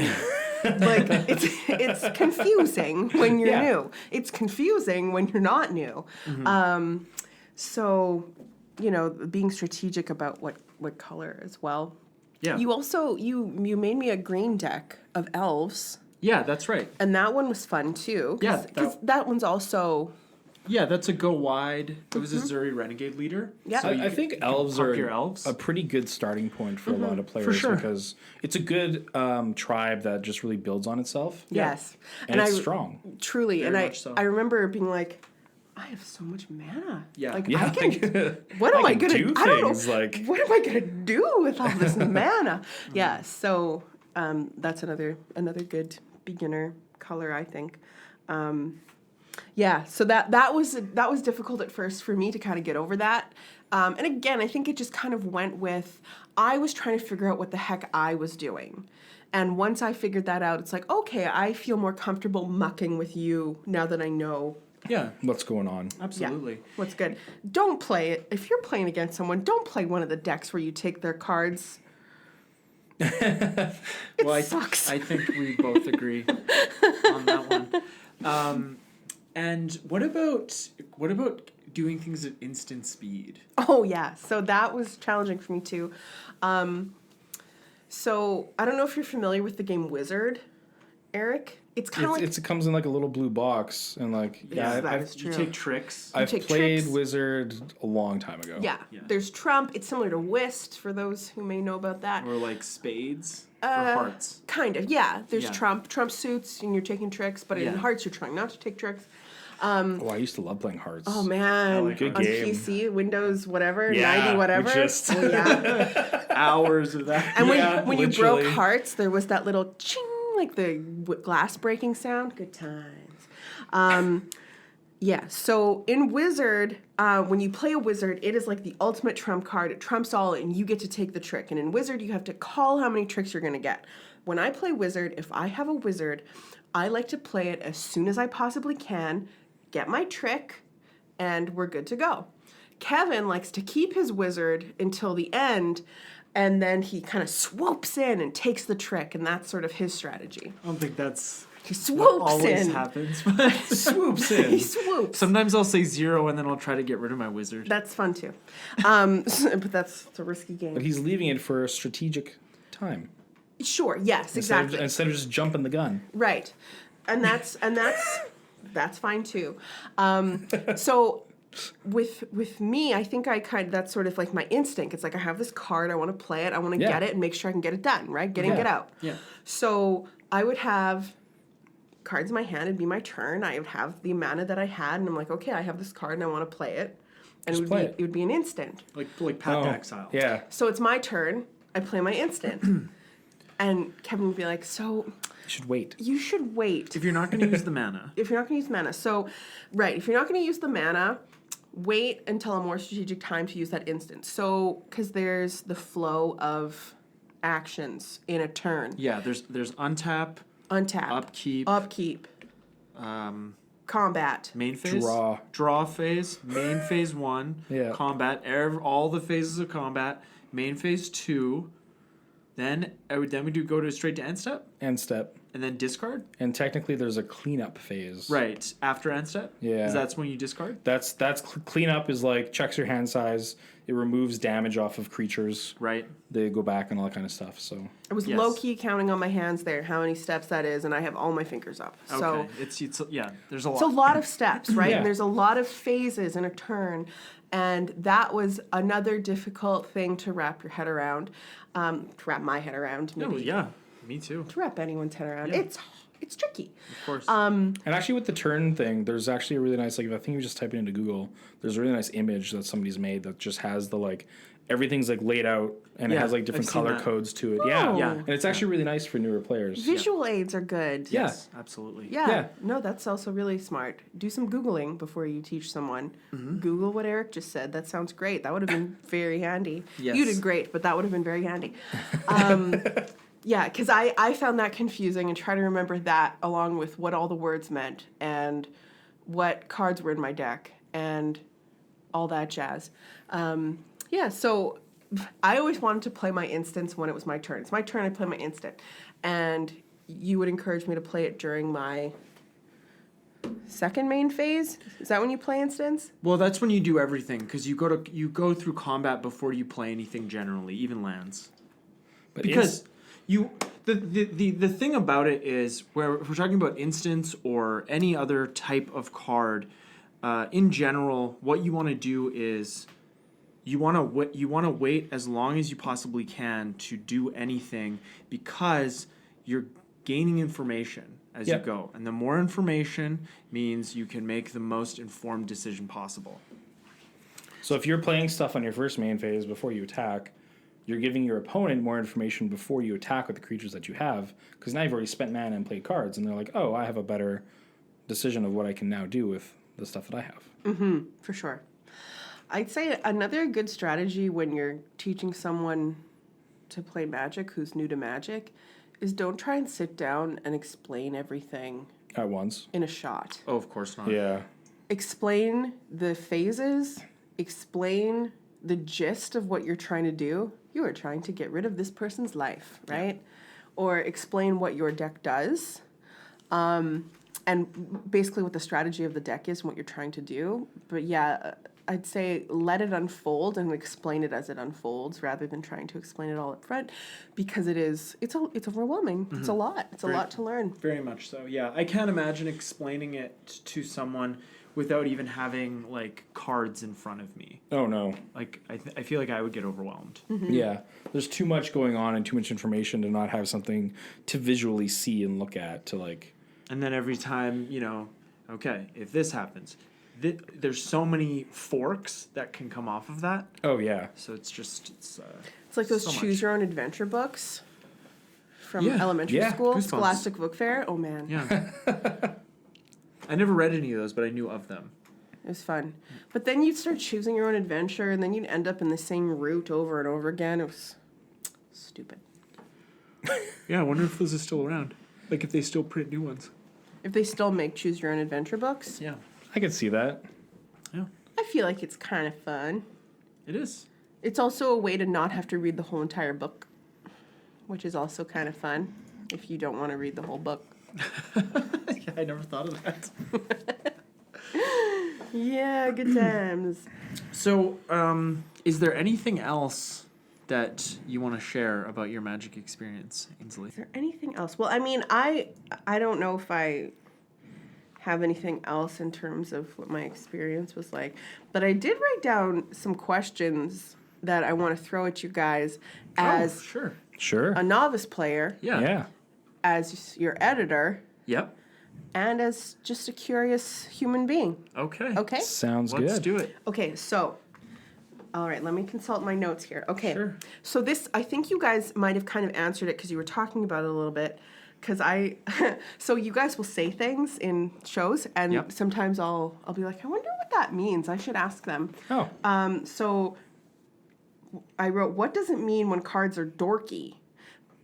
Like it's confusing when you're new. It's confusing when you're not new. So being strategic about what color as well. Yeah. You also you made me a green deck of elves. Yeah, that's right. And that one was fun too. Yeah, Because that one's also. Yeah, that's a go wide. It was a Zuri Renegade leader. Yeah. So I think elves are your elves. a pretty good starting point for a lot of players sure. because it's a good tribe that just really builds on itself. Yes. And it's strong. Truly. Very And much so. I remember being like, I have so much mana. Yeah. Like Yeah, I can. like, What am I can gonna do? I don't know. Things like What am I gonna do with all this mana? Yeah. So that's another good beginner color, I think. Yeah, so that was difficult at first for me to kind of get over that. And again, I think it just kind of went with, I was trying to figure out what the heck I was doing. And once I figured that out, it's like, okay, I feel more comfortable mucking with you now that I know. Yeah, what's going on. absolutely. Yeah, what's good. Don't play it. If you're playing against someone, don't play one of the decks where you take their cards. Well, sucks. I think we both agree on that one. And what about doing things at instant speed? Oh yeah, so that was challenging for me too. So I don't know if you're familiar with the game Wizard, Eric. It's kind of like It comes in like a little blue box, and like Yeah, that I've, is true. You take tricks. I've take played tricks. Wizard a long time ago. yeah. There's trump. It's similar to whist for those who may know about that. Or like spades or hearts. Kind of, yeah. There's Yeah. trump suits, and you're taking tricks, but in Yeah. hearts you're trying not to take tricks. Oh, I used to love playing Hearts. Oh man, like Good on game. PC, Windows, whatever, Yeah, 90 we whatever. just- Oh yeah. Hours of that. And Yeah, when you broke literally. hearts, there was that little ching, like the glass breaking sound. Good times. Yeah. So in Wizard, when you play a wizard, it is like the ultimate trump card. It trumps all, and you get to take the trick. And in Wizard, you have to call how many tricks you're going to get. When I play Wizard, if I have a wizard, I like to play it as soon as I possibly can, get my trick, and we're good to go. Kevin likes to keep his wizard until the end, and then he kind of swoops in and takes the trick, and that's sort of his strategy. I don't think that's He what swoops always in. happens. But Swoops He in. swoops. sometimes I'll say 0 and then I'll try to get rid of my wizard. That's fun too. But that's a risky But game. he's leaving it for a strategic time. Sure, yes, exactly. Instead of just jumping the gun. Right. And that's fine too. So with me, I think that's sort of like my instinct. It's like I have this card, I want to play it, I want to Yeah. get it and make sure I can get it done, right? Get in, Yeah. get out. Yeah. So I would have cards in my hand, it'd be my turn. I would have the mana that I had, and I'm like, okay, I have this card and I want to play it. And Just play it. it would be an instant. Like Pat exile. Yeah. So it's my turn. I play my instant. And Kevin would be like, so You should wait. you should wait. If you're not going to use the mana. If you're not going to use mana. So, right, if you're not going to use the mana, wait until a more strategic time to use that instant. So, because there's the flow of actions in a turn. Yeah, there's untap, Untap. upkeep, Combat. main phase, Draw. phase, main phase 1, Yeah. combat, all the phases of combat, main phase 2, then we go to straight to end step, End step. and then discard. And technically there's a cleanup phase. Right after end step. Yeah. 'Cause that's when you discard. Cleanup is like checks your hand size. It removes damage off of creatures. Right. They go back and all that kind of stuff. So I was Yes. low key counting on my hands there how many steps that is, and I have all my fingers up. So Okay. It's yeah. There's a lot. it's a lot of steps, right? Yeah. And there's a lot of phases in a turn. And that was another difficult thing to wrap your head around, to wrap my head around, maybe. No, yeah. Me too. To wrap anyone's head around. Yeah. It's tricky. Of course. and actually with the turn thing, there's actually a really nice I think you just type it into Google. There's a really nice image that somebody's made that just has the everything's laid out and it Yeah, has different I've seen color that. codes to it. Oh. Yeah. And it's actually really nice for newer players. Visual aids are good. Yeah. Yes, absolutely. Yeah. Yeah. No, that's also really smart. Do some Googling before you teach someone. Mm-hmm. Google what Eric just said. That sounds great. That would have been very handy. Yes. You did great, but that would have been very handy. Yeah, because I found that confusing and try to remember that along with what all the words meant and what cards were in my deck and all that jazz. Yeah, so I always wanted to play my instance when it was my turn. It's my turn, I play my instant. And you would encourage me to play it during my second main phase? Is that when you play instance? Well, that's when you do everything because you go through combat before you play anything generally, even lands. But Because the thing about it is if we're talking about instance or any other type of card, in general, what you want to do is you want to wait as long as you possibly can to do anything because you're gaining information as you Yeah. go, and the more information means you can make the most informed decision possible. So if you're playing stuff on your first main phase before you attack, you're giving your opponent more information before you attack with the creatures that you have, because now you've already spent mana and played cards, and they're like, oh, I have a better decision of what I can now do with the stuff that I have. For sure. I'd say another good strategy when you're teaching someone to play Magic who's new to Magic is don't try and sit down and explain everything At once. in a shot. Oh, of course not. Yeah. Explain the phases, explain the gist of what you're trying to do. You are trying to get rid of this person's life, right? Or explain what your deck does. And basically what the strategy of the deck is and what you're trying to do. But yeah, I'd say let it unfold and explain it as it unfolds rather than trying to explain it all up front, because it's overwhelming. It's a lot. It's a lot to learn. Very much so. Yeah, I can't imagine explaining it to someone without even having like cards in front of me. Oh no. Like I feel like I would get overwhelmed. Yeah. There's too much going on and too much information to not have something to visually see and look at to like. And then every time, you know, okay, if this happens, there's so many forks that can come off of that. Oh yeah. So it's like those so choose much. your own adventure books from Yeah. elementary Yeah. school, Goosebumps. Scholastic Book Fair. Oh man, Yeah. I never read any of those, but I knew of them. it was fun. But then you'd start choosing your own adventure, and then you'd end up in the same route over and over again. It was stupid. Yeah, I wonder if those are still around. Like if they still print new ones. If they still make choose your own adventure books, Yeah. I could see that. Yeah. I feel like it's kind of fun. It is. It's also a way to not have to read the whole entire book, which is also kind of fun if you don't want to read the whole book. Yeah, I never thought of that. Yeah, good times. So, is there anything else that you want to share about your Magic experience, Ainsley? Is there anything else? Well, I mean, I don't know if I have anything else in terms of what my experience was like, but I did write down some questions that I want to throw at you guys as sure. Sure. a novice player, Yeah. Yeah. as your editor, Yep. and as just a curious human being. Okay. Okay? Sounds Let's good. do it. Okay, so, all right, let me consult my notes here. Okay, Sure. so this, I think you guys might have kind of answered it because you were talking about it a little bit. Because so you guys will say things in shows, and Yep. sometimes I'll be like, I wonder what that means. I should ask them. Oh. So I wrote, what does it mean when cards are dorky?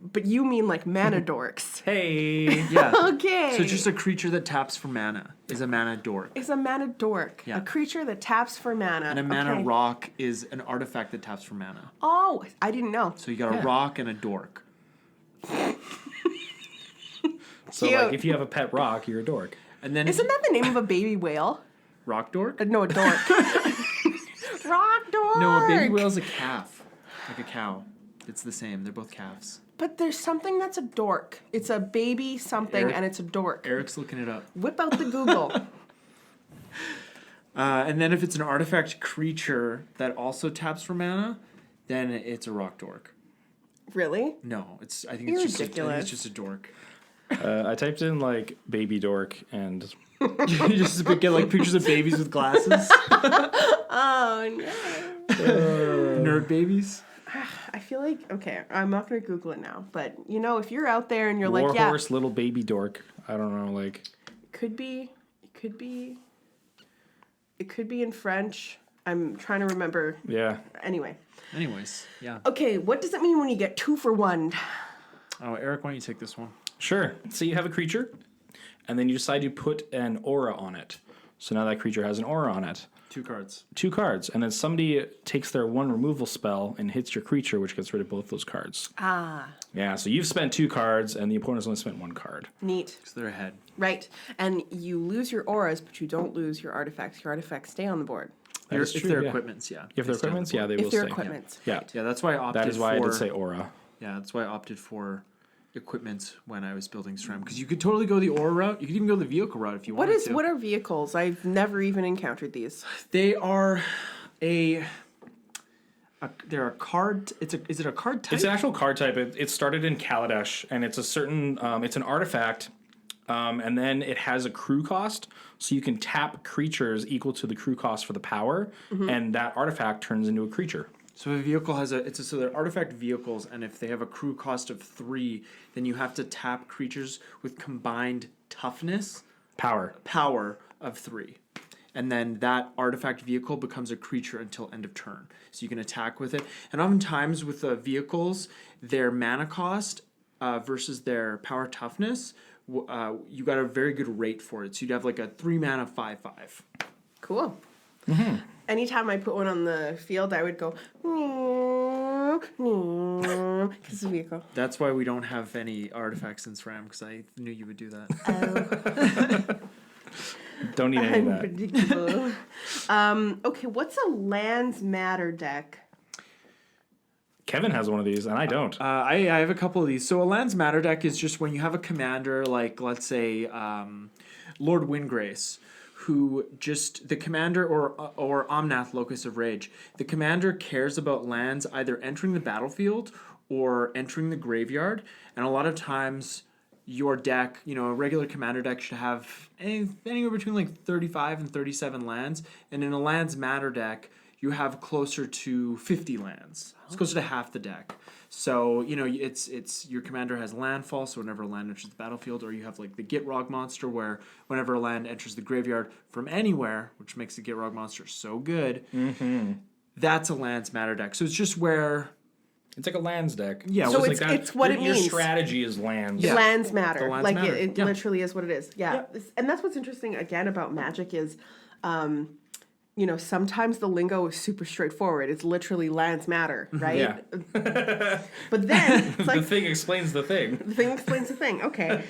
But you mean like mana dorks. Hey. Yeah. Okay. So just a creature that taps for mana is a mana dork. It's a mana dork. Yeah. A creature that taps for mana. And a mana Okay. rock is an artifact that taps for mana. Oh, I didn't know. So you got a Yeah. rock and a dork. So Cute. like if you have a pet rock, you're a dork. And then Isn't that the name of a baby whale? rock dork? No, a dork. Rock dork. No, a baby whale's a calf. Like a cow. It's the same. They're both calves. But there's something that's a dork. It's a baby something, Eric- and it's a dork. Eric's looking it up. Whip out the Google. And then if it's an artifact creature that also taps for mana, then it's a rock dork. Really? No, it's. I think You're it's just. I think ridiculous. it's just a dork. I typed in like baby dork and You just get like pictures of babies with glasses. Oh no. Nerd babies. I feel like okay. I'm not gonna Google it now, but you know, if you're out there and you're like, warhorse little baby dork. I don't know, like it could be in French. I'm trying to remember. yeah. Anyway. Anyways, yeah. Okay, what does it mean when you get 2 for 1? Oh, Eric, why don't you take this one? Sure. So you have a creature, and then you decide to put an aura on it. So now that creature has an aura on it. 2 cards. 2 cards, and then somebody takes their 1 removal spell and hits your creature, which gets rid of both those cards. Ah, Yeah, so you've spent 2 cards, and the opponent's only spent 1 card. neat. So they're ahead. Right. And you lose your auras, but you don't lose your artifacts. Your artifacts stay on the board. That is If true, they're yeah. equipments, yeah. If they're stay on the equipments, yeah, board. they will If they're stay. equipments. Yeah. Yeah, that's why I opted That is why for... I did say aura. Yeah, that's why I opted for equipment when I was building SRAM. Because you could totally go the aura route. You could even go the vehicle route if you wanted to. What are vehicles? I've never even encountered these. They are they're a card... Is it a card type? It's an actual card type. It started in Kaladesh, and it's a certain. It's an artifact, and then it has a crew cost, so you can tap creatures equal to the crew cost for the power, and that artifact turns into a creature. So if a vehicle has so they're artifact vehicles, and if they have a crew cost of 3, then you have to tap creatures with combined toughness, Power. power of 3. And then that artifact vehicle becomes a creature until end of turn. So you can attack with it. And oftentimes with the vehicles, their mana cost versus their power toughness, you got a very good rate for it. So you'd have like a 3 mana 5/5. Cool. Anytime I put one on the field, I would go, because it's a vehicle. That's why we don't have any artifacts in SRAM, because I knew you would do that. Don't need any of that. Unpredictable. Okay, what's a lands matter deck? Kevin has one of these, and I don't. I have a couple of these. So a Lands Matter deck is just when you have a commander like, let's say, Lord Windgrace, who just the commander or Omnath Locus of Rage. The commander cares about lands either entering the battlefield or entering the graveyard, and a lot of times your deck, a regular commander deck should have anywhere between like 35 and 37 lands, and in a Lands Matter deck, you have closer to 50 lands. It's closer to half the deck. So, it's your commander has landfall, so whenever a land enters the battlefield, or you have like the Gitrog monster where whenever a land enters the graveyard from anywhere, which makes the Gitrog monster so good, that's a Lands Matter deck. So it's just where... It's like a lands deck. Yeah, So it's it's what it your means. strategy is lands. Yeah. Lands matter. The lands Like matter. it Yeah. literally is what it is. Yeah. And that's what's interesting again about Magic is sometimes the lingo is super straightforward. It's literally lands matter, right? Yeah. But then it's like The thing explains the thing. the thing explains the thing. Okay.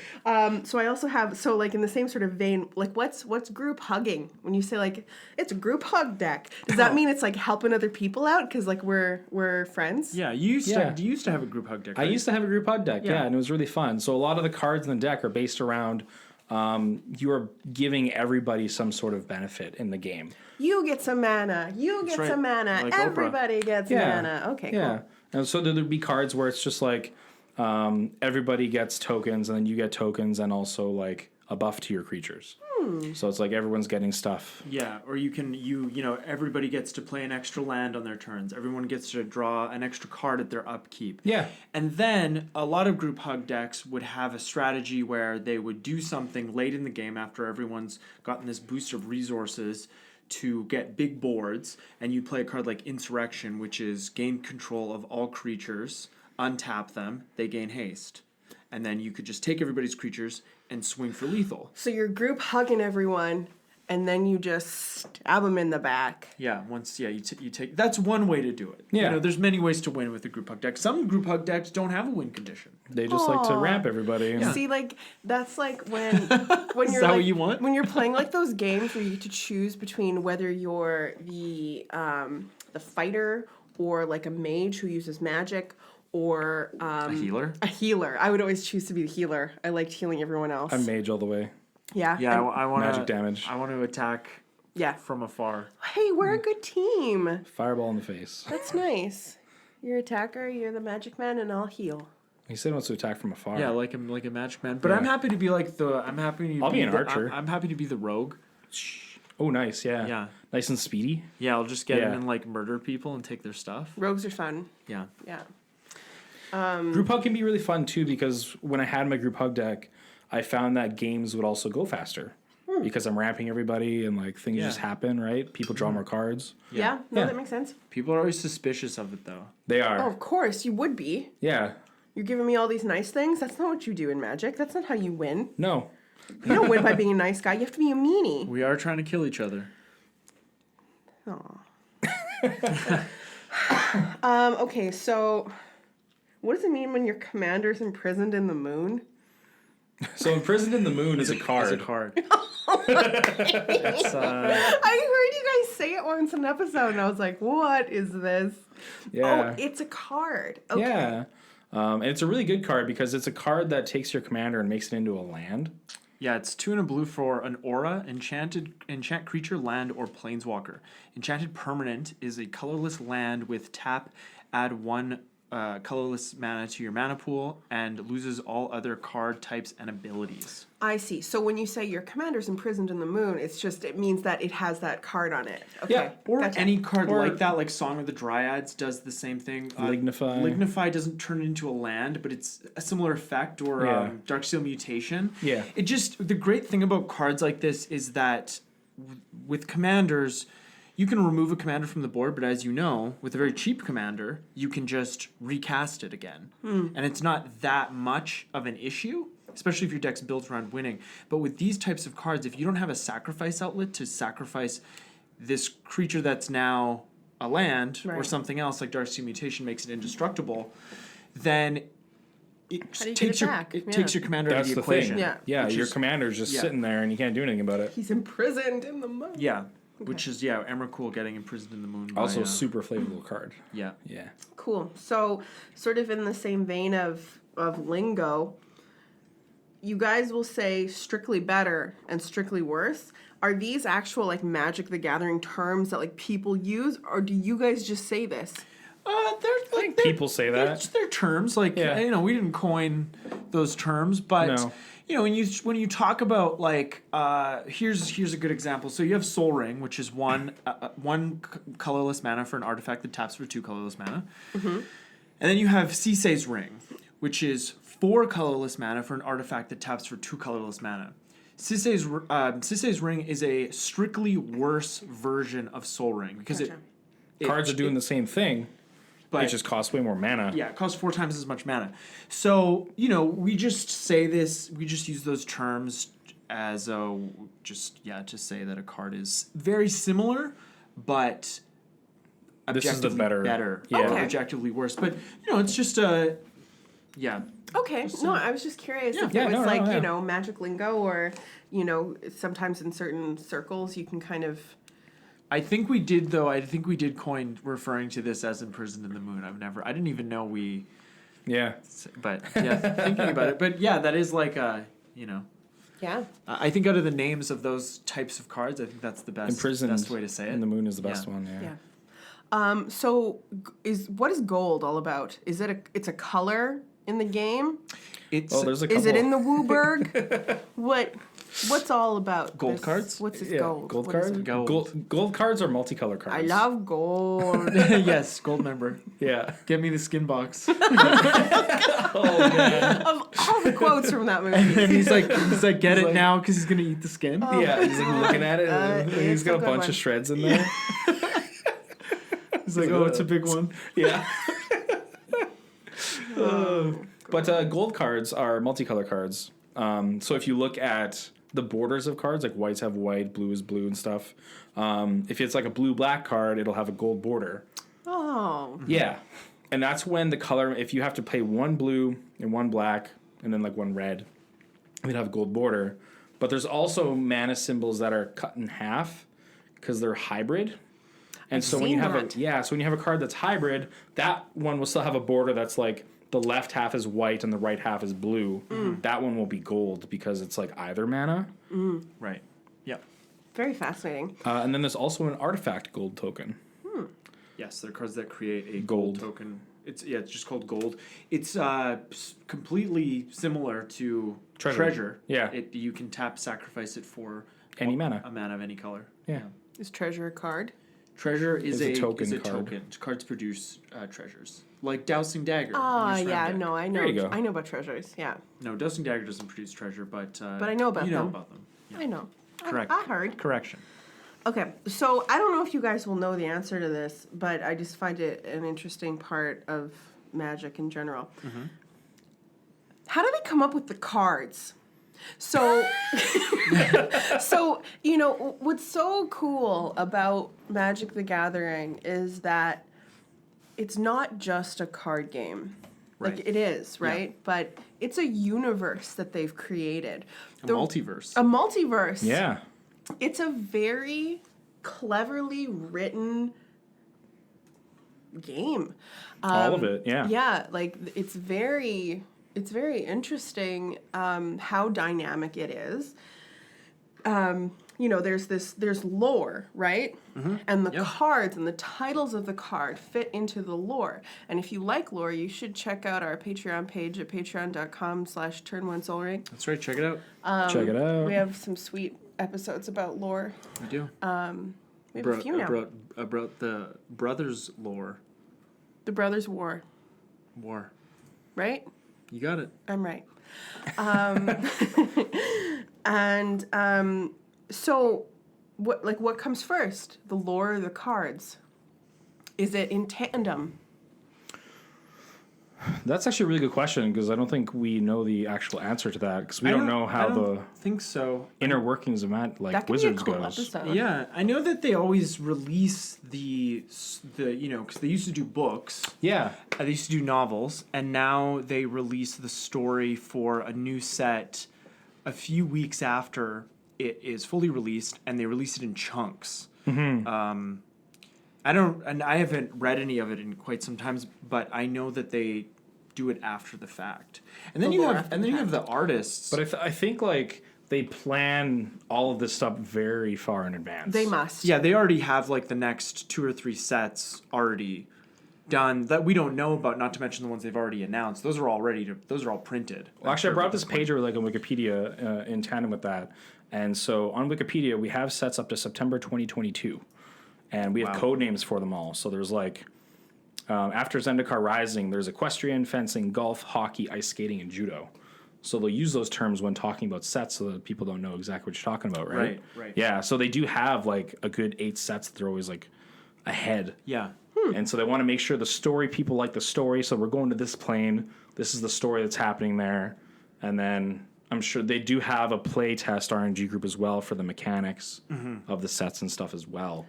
So I also have like in the same sort of vein, like what's group hugging? When you say like it's a group hug deck, does that mean it's like helping other people out because like we're friends? Yeah, you used Yeah. to have a group hug deck, I right? used to have a group hug deck, Yeah. yeah, and it was really fun. So a lot of the cards in the deck are based around you are giving everybody some sort of benefit in the game. You get some mana. You get right. some mana. Like Oprah. Everybody gets mana. Okay, Yeah. cool. And so there'd be cards where it's just like everybody gets tokens, and then you get tokens, and also like a buff to your creatures. So it's like everyone's getting stuff. Yeah, or everybody gets to play an extra land on their turns. Everyone gets to draw an extra card at their upkeep. Yeah. And then a lot of group hug decks would have a strategy where they would do something late in the game after everyone's gotten this boost of resources to get big boards, and you play a card like Insurrection, which is gain control of all creatures, untap them, they gain haste. And then you could just take everybody's creatures and swing for lethal. So you're group hugging everyone, and then you just stab them in the back. Yeah, you take. That's one way to do it. Yeah. There's many ways to win with a group hug deck. Some group hug decks don't have a win condition. They just like to ramp everybody. And See, like that's like when you're that like, what you want? when you're playing like those games where you get to choose between whether you're the fighter or like a mage who uses magic. Or A healer? A healer. I would always choose to be the healer. I liked healing everyone else. I'm mage all the way. Yeah. Yeah, and- I want Magic damage. I want to attack yeah. from afar. Hey, we're a good team. Fireball in the face. That's nice. You're attacker. You're the magic man, and I'll heal. He said he wants to attack from afar. Yeah, like a magic man. But Yeah. I'm happy to be like I'll be an archer. I'm happy to be the rogue. Oh, nice. Yeah. Yeah. Nice and speedy. Yeah, I'll just get Yeah. in and like murder people and take their stuff. Rogues are fun. Yeah. Yeah. Group hug can be really fun too because when I had my group hug deck, I found that games would also go faster because I'm ramping everybody and like things Yeah. just happen, right? People draw more cards. Yeah. No, Yeah. that makes sense. People are always suspicious of it though. They Oh, are. of course you would be. Yeah. You're giving me all these nice things. That's not what you do in Magic. That's not how you win. No. You don't win by being a nice guy. You have to be a meanie. We are trying to kill each other. Okay, so what does it mean when your commander's imprisoned in the moon? So Imprisoned in the Moon is a As card. a card. It's, I heard you guys say it once in an episode, and I was like, what is this? Yeah. Oh, it's a card. Okay. Yeah. And it's a really good card because it's a card that takes your commander and makes it into a land. yeah, it's 2 and a blue for an aura, enchant creature, land, or planeswalker. Enchanted permanent is a colorless land with tap, add 1 colorless mana to your mana pool, and loses all other card types and abilities. I see. So when you say your commander's imprisoned in the moon, it means that it has that card on it. Okay. Yeah, Or gotcha. any card Or- like that, like Song of the Dryads does the same thing. Lignify. Lignify doesn't turn it into a land, but it's a similar effect, or Yeah. Darksteel Mutation. Yeah. The great thing about cards like this is that with commanders, you can remove a commander from the board, but as you know, with a very cheap commander, you can just recast it again. And it's not that much of an issue, especially if your deck's built around winning. But with these types of cards, if you don't have a sacrifice outlet to sacrifice this creature that's now a land or Right. something else like Darksteel Mutation makes it indestructible, then it How do you get takes it your back? it Yeah. takes your commander out of That's the the equation. thing. Yeah. Yeah, which your is- commander's just yeah. sitting there and you can't do anything about it. He's imprisoned in the moon. Yeah, which is Emrakul getting imprisoned in the moon. Also, by, a super flavorful card. yeah. Yeah. Cool. So, sort of in the same vein of lingo, you guys will say strictly better and strictly worse. Are these actual like Magic the Gathering terms that like people use, or do you guys just say this? They're like People say that. they're terms. Like Yeah. we didn't coin those terms, but No. when you talk about like here's a good example. So you have Soul Ring, which is one colorless mana for an artifact that taps for 2 colorless mana, and then you have Sisei's Ring, which is 4 colorless mana for an artifact that taps for 2 colorless mana. Sisei's Ring is a strictly worse version of Soul Ring because Gotcha. Cards are doing the same thing, but it just costs way more mana. yeah, it costs 4 times as much mana. So, we just say this, we just use those terms as to say that a card is very similar, but This is the objectively better. or Okay. objectively worse. But, it's just a, yeah. Okay. No, I was just curious if Yeah, it was no, like, yeah. magic lingo, or, sometimes in certain circles you can kind of. I think we did coin referring to this as imprisoned in the moon. I didn't even know we, Yeah. but yeah, thinking about it. But yeah, that is like Yeah. I think out of the names of those types of cards, I think that's the best way to say it. And the moon is the best Yeah. one, yeah. Yeah. So what is gold all about? Is it it's a color in the game? It's Oh, there's a couple. Is it in the Wooburg? What's all about Gold this? cards? What's this Yeah, gold? gold What is cards? it? Gold cards are multicolor cards. I love gold. yes, gold member. Yeah. Get me the skin box. Of all the quotes from that movie. And he's like, get it now because he's gonna eat the skin. Yeah, he's like looking at it and he's it's a got a good bunch one. of shreds in there. He's like, oh, it's a big one. Yeah. But gold cards are multicolor cards. So if you look at the borders of cards, like whites have white, blue is blue and stuff. If it's like a blue-black card, it'll have a gold border. Oh. Yeah. And that's when the color, if you have to play one blue and one black and then like one red, it'd have a gold border. But there's also mana symbols that are cut in half because they're hybrid. And so when you have when you have a card that's hybrid, that one will still have a border that's like the left half is white and the right half is blue. That one will be gold because it's like either mana. Right. Yep. Very fascinating. And then there's also an artifact gold token. Yes, they're cards that create a Gold. gold token. It's just called gold. It's completely similar to treasure. Yeah. You can tap, sacrifice it for Any mana. a mana of any color. Yeah. Is treasure a card? Treasure is It's a a token is a card. token. Cards produce treasures, like Dousing Dagger. Ah, in your yeah, Shrine deck. no, I know. There you go. I know about treasures. Yeah, No, Dousing Dagger doesn't produce treasure, but I know about you know them. about them. Yeah. I know. Correct. I heard. Correction. Okay, so I don't know if you guys will know the answer to this, but I just find it an interesting part of Magic in general. How do they come up with the cards? So, what's so cool about Magic the Gathering is that it's not just a card game. Right. Like, it is, right? But it's a universe that they've created. A multiverse. A multiverse. Yeah. It's a very cleverly written game. All of it, yeah. Yeah, like it's very interesting how dynamic it is. There's lore, right? And the cards and the titles of the card fit into the lore. And if you like lore, you should check out our Patreon page at patreon.com/turn1soulring. That's right. Check it out. Check it out. We have some sweet episodes about lore. We do. We have a few now. About the brothers' lore. The Brothers' War, War. right? You got it. I'm right. So what comes first? The lore or the cards? Is it in tandem? That's actually a really good question because I don't think we know the actual answer to that because we don't know how the think so. inner workings of That could Wizards be a cool goes. episode. Yeah, I know that they always release the because they used to do books. Yeah. They used to do novels, and now they release the story for a new set a few weeks after it is fully released, and they release it in chunks. Mm-hmm. I haven't read any of it in quite some time, but I know that they do it after the fact. And then you have the artists. But I think like they plan all of this stuff very far in advance. They must. Yeah, they already have like the next 2 or 3 sets already done that we don't know about. Not to mention the ones they've already announced. Those are all those are all printed. Well, actually, I brought up this page over like on Wikipedia in tandem with that. And so on Wikipedia, we have sets up to September 2022. And we have code names for them all. So there's like, after Zendikar Rising, there's equestrian, fencing, golf, hockey, ice skating, and judo. So they'll use those terms when talking about sets so that people don't know exactly what you're talking about, right? Right. Yeah, so they do have like a good 8 sets that they're always like ahead. Yeah. And so they want to make sure the story, people like the story. So we're going to this plane. This is the story that's happening there. And then I'm sure they do have a play test RNG group as well for the mechanics of the sets and stuff as well.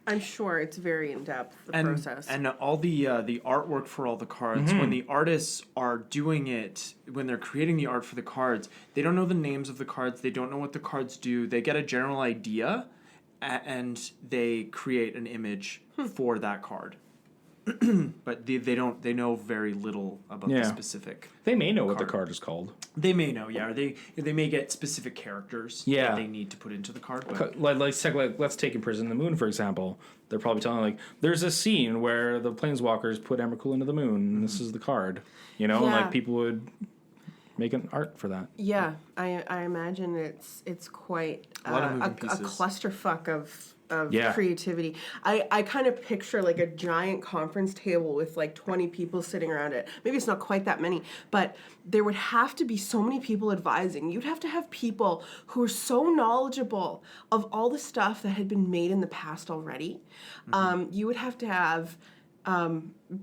I'm sure it's very in depth, the process. And all the artwork for all the cards, when the artists are doing it, when they're creating the art for the cards, they don't know the names of the cards, they don't know what the cards do, they get a general idea, and they create an image for that card. But they know very little about the specific. They may know what the card is called. They may know, yeah. Or they may get specific characters that they need to put into the card. But Let's take Imprison the Moon, for example. They're probably telling, like, there's a scene where the Planeswalkers put Emrakul into the moon, and this is the card. You know, and, like, people would make an art for that. Yeah, I imagine it's quite a lot of moving a pieces. clusterfuck of creativity. I kind of picture like a giant conference table with like 20 people sitting around it. Maybe it's not quite that many, but there would have to be so many people advising. You'd have to have people who are so knowledgeable of all the stuff that had been made in the past already. You would have to have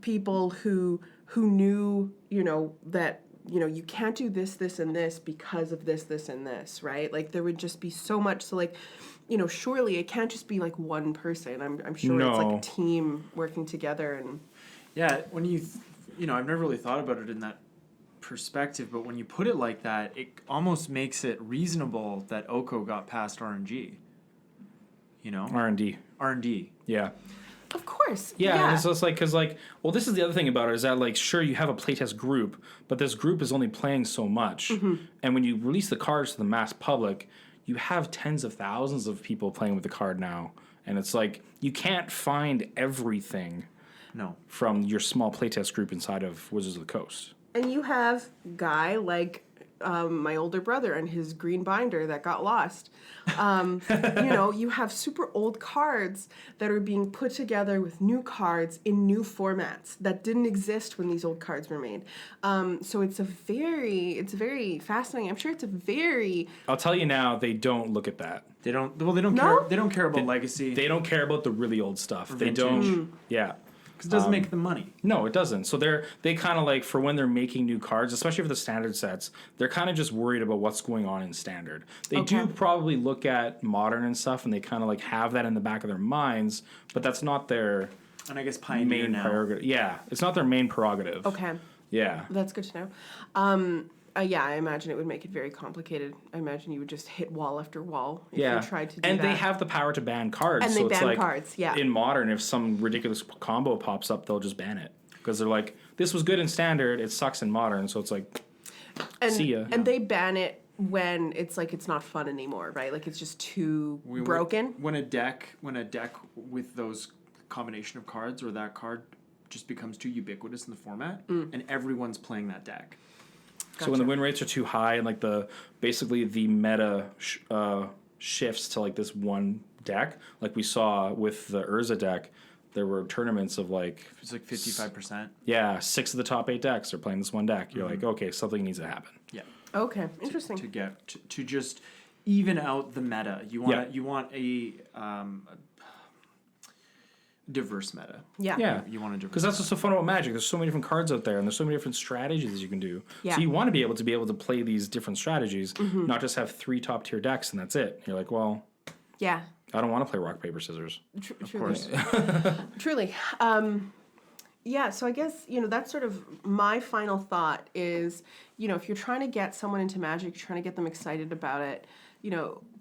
people who knew, that you can't do this, this, and this because of this, this, and this, right? Like, there would just be so much. So, like, surely it can't just be, like, one person. I'm sure it's, like, a team working together. And yeah, when I've never really thought about it in that perspective, but when you put it like that, it almost makes it reasonable that Oko got past RNG. R&D. Yeah. of course. Yeah, and it's just like, because, like, well, this is the other thing about it is that, like, sure, you have a playtest group, but this group is only playing so much. And when you release the cards to the mass public, you have tens of thousands of people playing with the card now. And it's like, you can't find everything from your small playtest group inside of Wizards of the Coast. And you have Guy, like my older brother and his green binder that got lost. You have super old cards that are being put together with new cards in new formats that didn't exist when these old cards were made. So it's very fascinating. I'm sure it's a very... I'll tell you now, they don't look at that. They don't care. They don't care about legacy. They don't care about the really old stuff. They don't. Yeah. Because it doesn't make them money. No, it doesn't. So they kind of like, for when they're making new cards, especially for the standard sets, they're kind of just worried about what's going on in standard. They do probably look at modern and stuff, and they kind of like have that in the back of their minds, but that's not their and I guess Pioneer main prerogative. Yeah, it's not their main prerogative. Okay. Yeah. That's good to know. I imagine it would make it very complicated. I imagine you would just hit wall after wall if you tried to do and that. they have the power to ban cards. And so they it's ban like, cards, yeah. In Modern, if some ridiculous combo pops up, they'll just ban it. Because they're like, this was good in Standard, it sucks in Modern, so it's like, see ya. And they ban it when it's like it's not fun anymore, right? Like it's just too broken. When a deck with those combination of cards or that card just becomes too ubiquitous in the format, and everyone's playing that deck. So when the win rates are too high and like basically the meta shifts to like this one deck, like we saw with the Urza deck, there were tournaments of like... It's like 55%. Yeah, 6 of the top 8 decks are playing this one deck. You're like, okay, something needs to happen. Yeah. Okay, interesting. To get to just even out the meta, you want a diverse meta. Yeah. Yeah. You want to Because that's what's so fun about Magic. There's so many different cards out there, and there's so many different strategies you can do. Yeah. So you want to be able to play these different strategies, not just have 3 top tier decks and that's it. You're like, well, Yeah. I don't want to play rock paper scissors. of course. Truly. Yeah, so I guess, that's sort of my final thought is, if you're trying to get someone into Magic, you're trying to get them excited about it,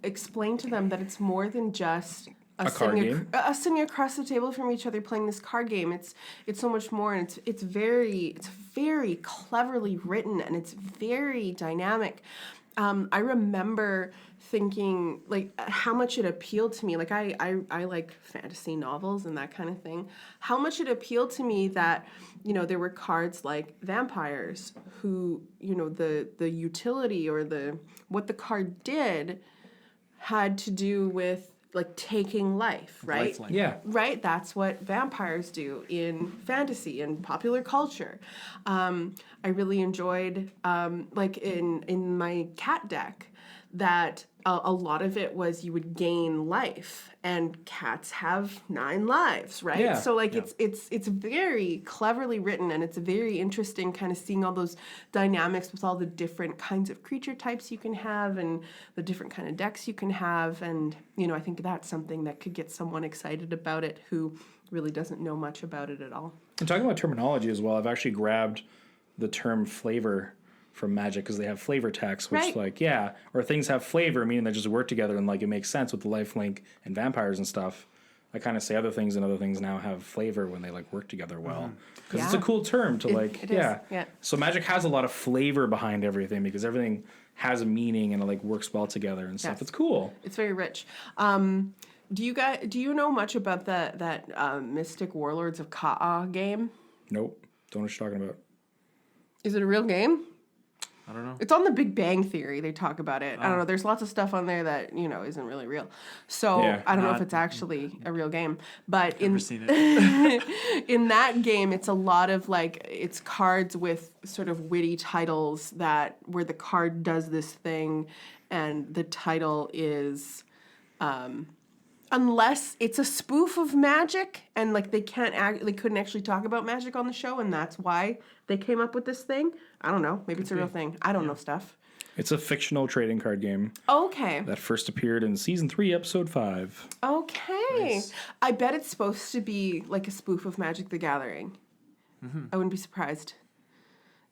explain to them that it's more than just A card game. us sitting across the table from each other playing this card game. It's so much more, and it's very cleverly written, and it's very dynamic. I remember thinking like how much it appealed to me. Like I like fantasy novels and that kind of thing. How much it appealed to me that there were cards like vampires who the utility or what the card did had to do with like taking life, right? Lifeline. Yeah. Right? That's what vampires do in fantasy and popular culture. I really enjoyed, like in my cat deck, that a lot of it was you would gain life, and cats have 9 lives, right? Yeah. So like it's very cleverly written, and it's very interesting kind of seeing all those dynamics with all the different kinds of creature types you can have and the different kind of decks you can have. And I think that's something that could get someone excited about it who really doesn't know much about it at all. And talking about terminology as well, I've actually grabbed the term flavor from Magic because they have flavor text, which Right. or things have flavor, meaning they just work together and like it makes sense with the lifelink and vampires and stuff. I kind of say other things, and other things now have flavor when they like work together well, because it's a Yeah. cool term to It is, yeah. So Magic has a lot of flavor behind everything because everything has a meaning and it like works well together and stuff. Yes. It's cool. It's very rich. Do you know much about that Mystic Warlords of Ka'a game? Nope, don't know what you're talking about. Is it a real game? I don't know. It's on the Big Bang Theory. They talk about it. I don't know. There's lots of stuff on there that isn't really real. So Yeah, I don't know if not- it's actually a real game. But Never seen it. in that game, it's a lot of like it's cards with sort of witty titles where the card does this thing, and the title is. Unless it's a spoof of Magic, and like they couldn't actually talk about Magic on the show, and that's why they came up with this thing. I don't know. Maybe it's a real thing. I don't know stuff. It's a fictional trading card game Okay. that first appeared in season 3, episode 5. Okay. Nice. I bet it's supposed to be like a spoof of Magic the Gathering. I wouldn't be surprised.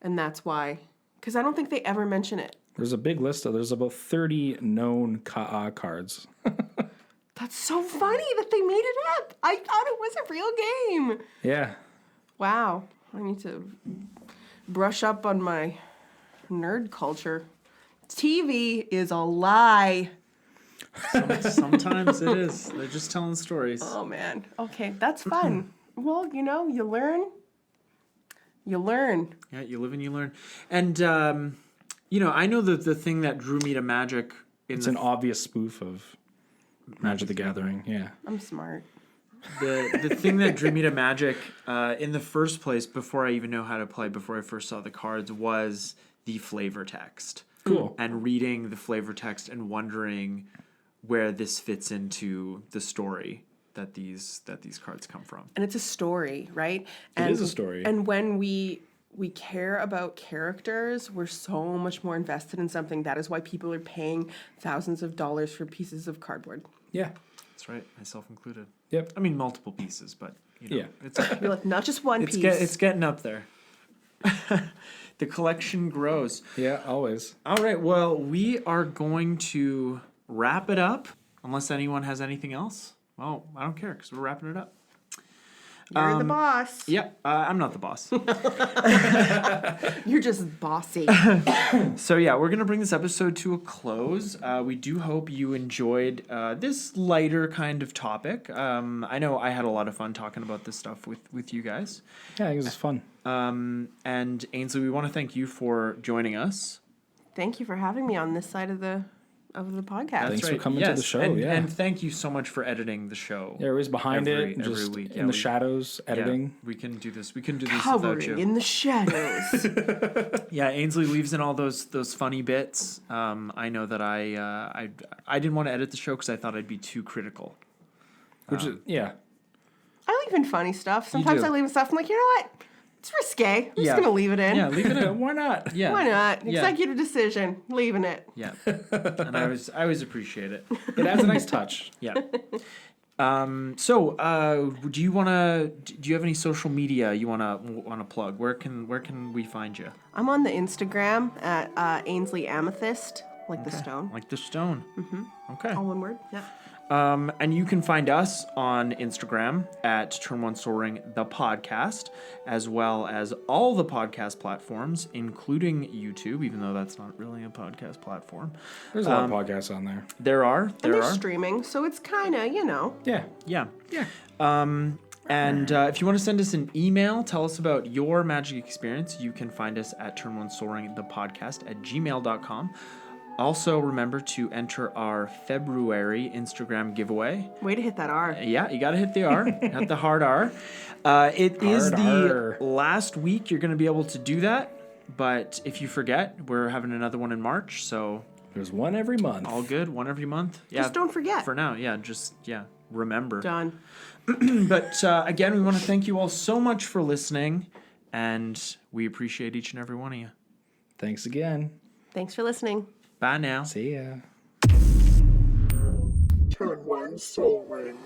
And that's why. Because I don't think they ever mention it. There's a big list there's about 30 known Ka'a cards. That's so funny that they made it up. I thought it was a real game. Yeah. Wow. I need to brush up on my nerd culture. TV is a lie. Sometimes it is. They're just telling stories. Oh, man. Okay, that's fun. Well, you learn. You learn. Yeah, you live and you learn. And, I know that the thing that drew me to Magic It's an obvious spoof of Magic the Gathering. Yeah. I'm smart. the thing that drew me to Magic in the first place, before I even know how to play, before I first saw the cards, was the flavor text. Cool. And reading the flavor text and wondering where this fits into the story that these cards come from. And it's a story, right? It is a story. And when we care about characters, we're so much more invested in something. That is why people are paying thousands of dollars for pieces of cardboard. Yeah. That's right, myself included. Yep. I mean, multiple pieces, but Yeah. it's You're like, not just one piece. it's getting up there. The collection grows. Yeah, always. All right, well, we are going to wrap it up, unless anyone has anything else. Well, I don't care because we're wrapping it up. You're the boss. Yeah, I'm not the boss. You're just bossy. So yeah, we're gonna bring this episode to a close. We do hope you enjoyed this lighter kind of topic. I know I had a lot of fun talking about this stuff with you guys. Yeah, it was fun. And Ainsley, we want to thank you for joining us. Thank you for having me on this side of the podcast. Thanks for coming to the show, And, yeah. and thank you so much for editing the show. Yeah, everybody's behind Every it, just week. in Yeah, the shadows, editing. Yeah, we can do this. We can do this without Covering you. in the shadows. Yeah, Ainsley leaves in all those funny bits. I know that I didn't want to edit the show because I thought I'd be too critical. Which is, yeah. I leave in funny stuff. Sometimes do. I leave in stuff. I'm like, you know what? It's risque. I'm just gonna leave it in. Yeah, leave it in. Why not? Yeah. Why not? Yeah. Executive decision. Leaving it. Yeah. And I always appreciate it. It adds a nice touch. Yeah. Do you have any social media you wanna plug? Where can we find you? I'm on the Instagram at Ainsley Amethyst, like the stone. Like the stone. Mm-hmm. Okay. All one word. Yeah. And you can find us on Instagram at Turn One Soaring the podcast, as well as all the podcast platforms, including YouTube, even though that's not really a podcast platform. There's a lot of podcasts on there. There are. And they're streaming, so it's kind of, Yeah. Yeah. Yeah. And if you want to send us an email, tell us about your Magic experience, you can find us at Turn One Soaring the podcast at gmail.com. Also, remember to enter our February Instagram giveaway. way to hit that R. Yeah, you got to hit the R, hit the hard R. It is the last week you're going to be able to do that. But if you forget, we're having another one in March. So there's one every month. All good, one every month. Yeah, Just don't forget. For now, remember. Done. But again, we want to thank you all so much for listening. And we appreciate each and every one of you. Thanks again. Thanks for listening. Bye now. See ya. Turn one soul ring.